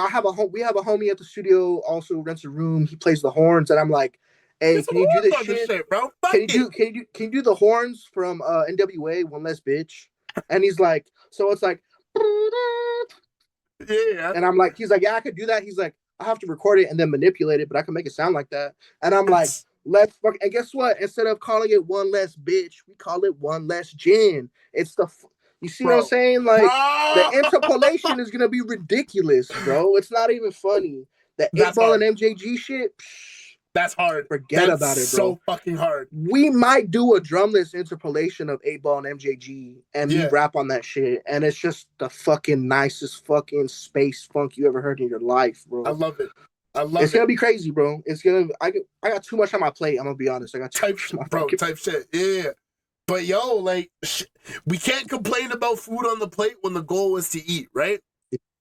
we have a homie at the studio also rents a room. He plays the horns, and I'm like, Hey, Get some can you do horns this on this shit? shit, bro. Fuck Can you it. do the horns from NWA, One Less Bitch? And he's like, so it's like, Yeah. and I'm like, he's like, yeah, I could do that. He's like, I have to record it and then manipulate it, but I can make it sound like that. And I'm like, let's fuck. And guess what? Instead of calling it One Less Bitch, we call it One Less Gin. It's the, you see what I'm saying? Like, the interpolation is gonna be ridiculous, bro. It's not even funny. The That's 8 Ball hard. and MJG shit. That's hard. Forget about it, bro. So fucking hard. We might do a drumless interpolation of 8 Ball and MJG and me rap on that shit. And it's just the fucking nicest fucking space funk you ever heard in your life, bro. I love it. I love it's gonna be crazy, bro. It's gonna. I got too much on my plate. I'm gonna be honest. I got too much on my bro. Type shit. Yeah. But yo, like, we can't complain about food on the plate when the goal is to eat, right?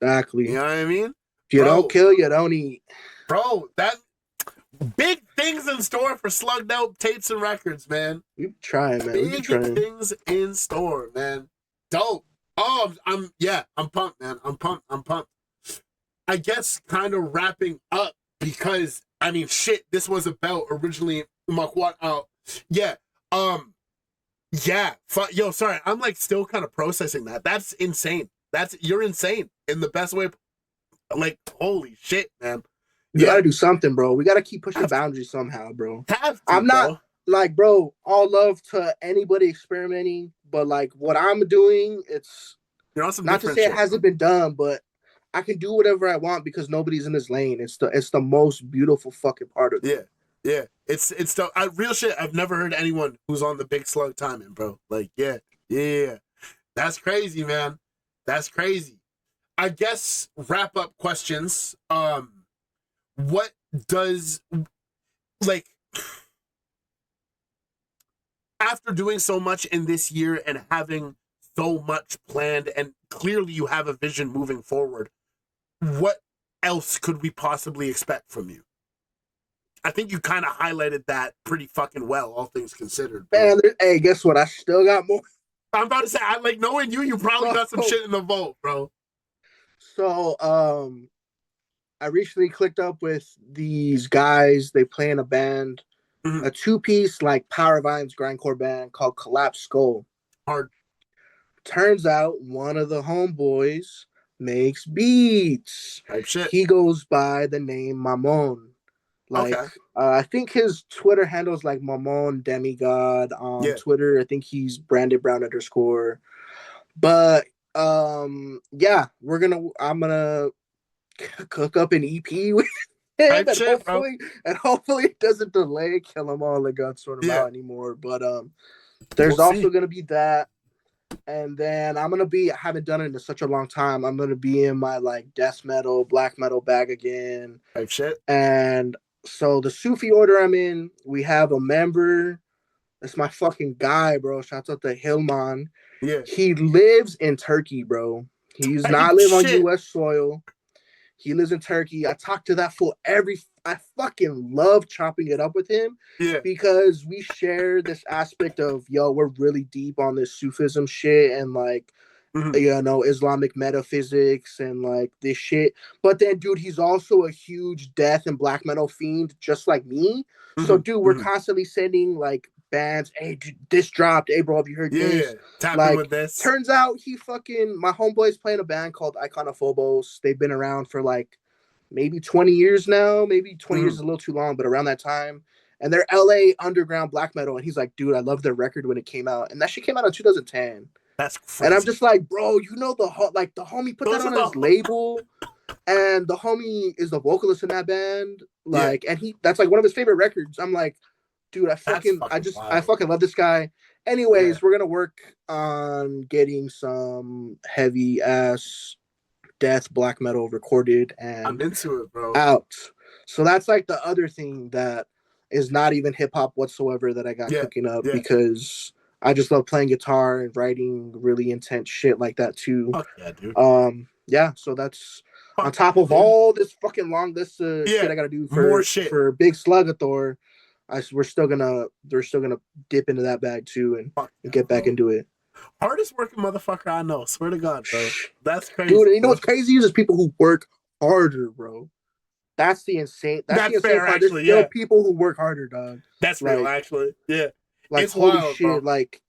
Exactly. You know what I mean? If you don't kill, you don't eat. Bro, that big things in store for Slugged Out tapes and records, man. We trying, man. Big things in store, man. Dope. Oh, I'm pumped, man. I'm pumped. I guess kind of wrapping up because I mean, shit. This was about originally Maqamat. Yo, sorry. I'm like still kind of processing that. That's insane. You're insane in the best way. Like, holy shit, man. You gotta do something, bro. We gotta keep pushing boundaries somehow, bro. I'm not like, bro, all love to anybody experimenting, but like what I'm doing, it's not to say it hasn't been done, but I can do whatever I want because nobody's in this lane. It's the most beautiful fucking part of it. Yeah. It's the real shit. I've never heard anyone who's on the big slug timing, bro. Like, yeah. That's crazy, man. That's crazy. I guess wrap up questions. What does, like, after doing so much in this year and having so much planned and clearly you have a vision moving forward, what else could we possibly expect from you? I think you kind of highlighted that pretty fucking well, all things considered. Man, hey, guess what? I still got more. I'm about to say, I like knowing you probably got some shit in the vault, bro. So, I recently clicked up with these guys. They play in a band, a 2-piece like Power Vines grindcore band called Collapse Skull. Hard. Turns out one of the homeboys makes beats. Type shit. He goes by the name Mamon. Like, I think his Twitter handle is like Mamon Demigod on Twitter. I think he's Branded Brown _. But I'm gonna cook up an EP with him and hopefully it doesn't delay, kill them all, and got sort of out anymore. But there's also gonna be that. And then I haven't done it in such a long time. I'm gonna be in my like death metal, black metal bag again. Type shit. And so the Sufi order I'm in, we have a member. That's my fucking guy, bro. Shouts out to Hilman. Yeah. He lives in Turkey, bro. He's not live on US soil. He lives in Turkey. I talk to that fool I fucking love chopping it up with him. Yeah. Because we share this aspect of, yo, we're really deep on this Sufism shit and like, you know, Islamic metaphysics and like this shit. But then, dude, he's also a huge death and black metal fiend, just like me. So, dude, we're constantly sending like bands. Hey, dude, this dropped. Hey, bro, have you heard this? Tapping with this. Turns out my homeboy's playing a band called Iconophobos. They've been around for like maybe 20 years now. Maybe 20 years is a little too long, but around that time. And they're LA underground black metal. And he's like, dude, I love their record when it came out. And that shit came out in 2010. That's crazy. And I'm just like, bro, you know the homie put that on his label, and the homie is the vocalist in that band. Like, and that's like one of his favorite records. I'm like, dude, I fucking love this guy. Anyways, we're gonna work on getting some heavy ass death black metal recorded and I'm into it, bro. Out. So that's like the other thing that is not even hip hop whatsoever that I got cooking up because I just love playing guitar and writing really intense shit like that too. Fuck yeah, dude. So that's on top of all this fucking long list of shit I gotta do for Big Sluggathor. We're still gonna dip into that bag too and get back into it. Hardest working motherfucker I know. Swear to God, bro. That's crazy. Dude, you know what's crazy is people who work harder, bro. That's the insane. That's the insane fair, part. actually. There's still people who work harder, dog. That's real, actually. Yeah. Like, it's holy wild, shit, bro. like,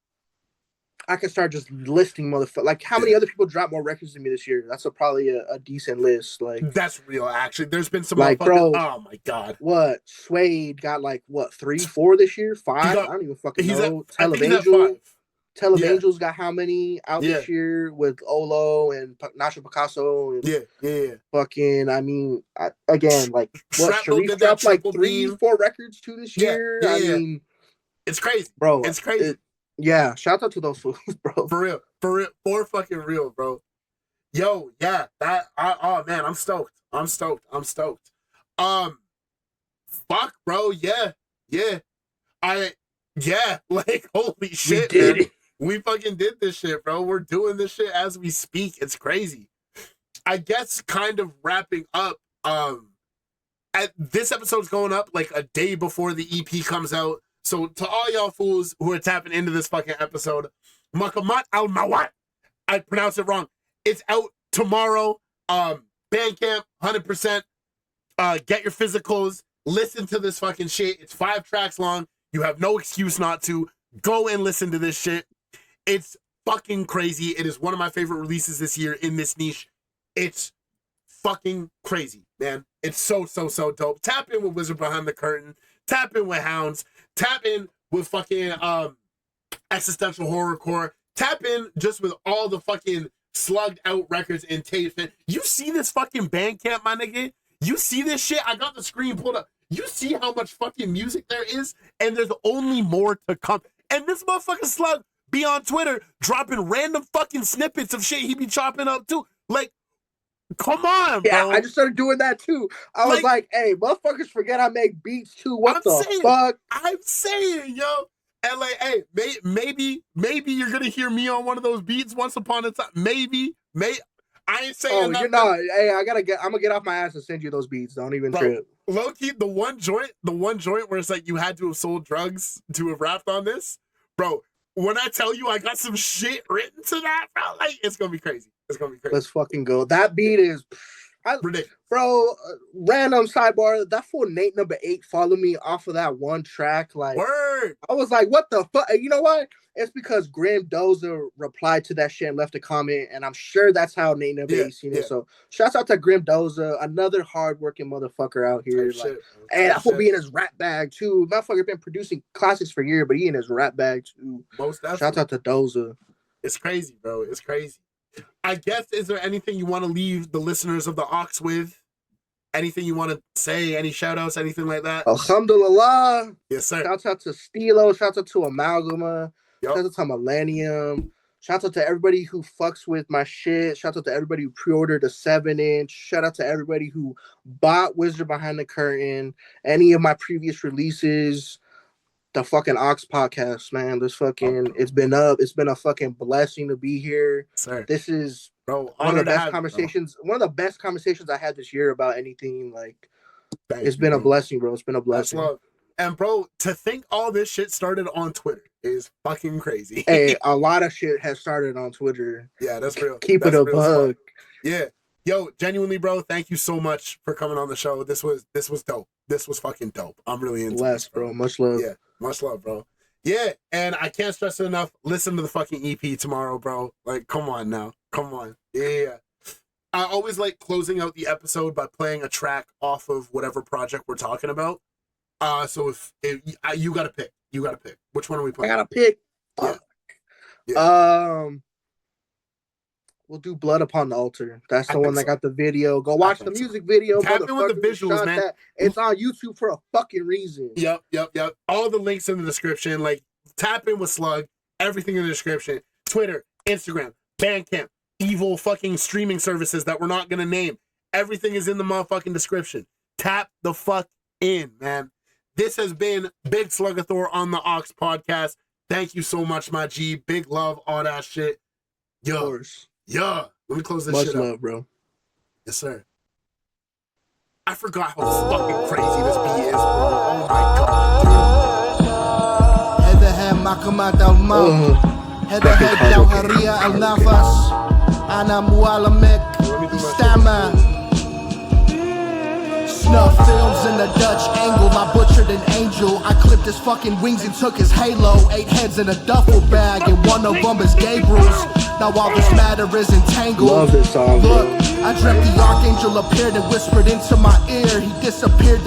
I could start just listing motherfuckers. Like, how many other people dropped more records than me this year? That's probably a decent list. Like, that's real, actually. There's been some like, bro. Oh my god. What? Suede got like what 3, 4 this year? 5? I don't even fucking know. Televangels got how many out this year with Olo and Nacho Picasso and fucking. I mean, again, like what? Sharif dropped like 3, 4 records too this year. I mean, it's crazy, bro. It's crazy. Yeah, shout out to those fools, bro. For real, for fucking real, bro. Yo, yeah, oh man, I'm stoked. Fuck, bro, yeah, like holy shit, we did man. We fucking did this shit, bro. We're doing this shit as we speak. It's crazy. I guess kind of wrapping up. This episode's going up like a day before the EP comes out. So to all y'all fools who are tapping into this fucking episode, Maqamat Al Mawt, I pronounced it wrong. It's out tomorrow. Bandcamp, 100%. Get your physicals. Listen to this fucking shit. It's 5 tracks long. You have no excuse not to. Go and listen to this shit. It's fucking crazy. It is one of my favorite releases this year in this niche. It's fucking crazy, man. It's so dope. Tap in with Wizard Behind the Curtain. Tap in with Hounds. Tap in with fucking existential horrorcore. Tap in just with all the fucking slugged out records and tapes. Man, you see this fucking Bandcamp, my nigga? You see this shit? I got the screen pulled up. You see how much fucking music there is? And there's only more to come. And this motherfucking Slug be on Twitter dropping random fucking snippets of shit he be chopping up too. Like, come on, bro. Yeah, I just started doing that too. I was like, hey, motherfuckers forget I make beats too. What the fuck? I'm saying, yo. And like, hey, maybe you're gonna hear me on one of those beats once upon a time. Maybe. I ain't saying nothing. You're not. Hey, I'm gonna get off my ass and send you those beats. Don't even trip. Low key, the one joint where it's like you had to have sold drugs to have rapped on this, bro. When I tell you I got some shit written to that, bro, like it's gonna be crazy. Let's fucking go. That beat is ridiculous. Bro, random sidebar. That fool Nate number 8 followed me off of that one track. Like, word. I was like, what the fuck? You know what? It's because Grim Dozer replied to that shit and left a comment, and I'm sure that's how Nate number 8 seen it. So, shouts out to Grim Dozer, another hardworking motherfucker out here. And that fool be in his rap bag too. Motherfucker been producing classics for years, but he in his rap bag too. Shouts out to Dozer. It's crazy, bro. It's crazy. I guess, is there anything you want to leave the listeners of the Aux with? Anything you want to say? Any shout outs? Anything like that? Alhamdulillah. Yes, sir. Shouts out to Stilo. Shouts out to Amalgama. Shouts out to Millennium. Shouts out to everybody who fucks with my shit. Shouts out to everybody who pre-ordered a 7-inch. Shout out to everybody who bought Wizard Behind the Curtain. Any of my previous releases. The fucking AuxPodcast, man. This fucking it's been a fucking blessing to be here. Sir. This is one of the best conversations. One of the best conversations I had this year about anything. Like, it's been a blessing, bro. It's been a blessing. That's love. And bro, to think all this shit started on Twitter is fucking crazy. Hey, a lot of shit has started on Twitter. Yeah, that's real. Keep it a bug. Yeah. Yo, genuinely, bro, thank you so much for coming on the show. This was dope. This was fucking dope. I'm really into this, bro. Much love. Yeah, much love, bro. Yeah, and I can't stress it enough. Listen to the fucking EP tomorrow, bro. Like, come on now. Come on. Yeah. I always like closing out the episode by playing a track off of whatever project we're talking about. So if you gotta pick. Which one are we playing? I gotta pick. Yeah. We'll do Blood Upon the Altar. That's the one that got the video. Go watch the music video. Tap in with the visuals, man. It's on YouTube for a fucking reason. Yep. All the links in the description. Like, tap in with Slug. Everything in the description. Twitter, Instagram, Bandcamp, evil fucking streaming services that we're not gonna name. Everything is in the motherfucking description. Tap the fuck in, man. This has been Big Sluggathor on the Aux Podcast. Thank you so much, my G. Big love, all that shit. Yo. Of course. Yeah, let me close this shit up. Much love, bro. Yes, sir. I forgot how fucking crazy this beat is, bro. Oh my god. هذا مقامات الموت. هذا جوهرية النفس. أنا موالمك استمع. Snuff films in the Dutch angle, I butchered an angel. I clipped his fucking wings and took his halo. 8 heads in a duffel bag, and one of them is Gabriel's. Now all this matter is entangled. Love this song. Look, I dreamt the archangel appeared and whispered into my ear. He disappeared.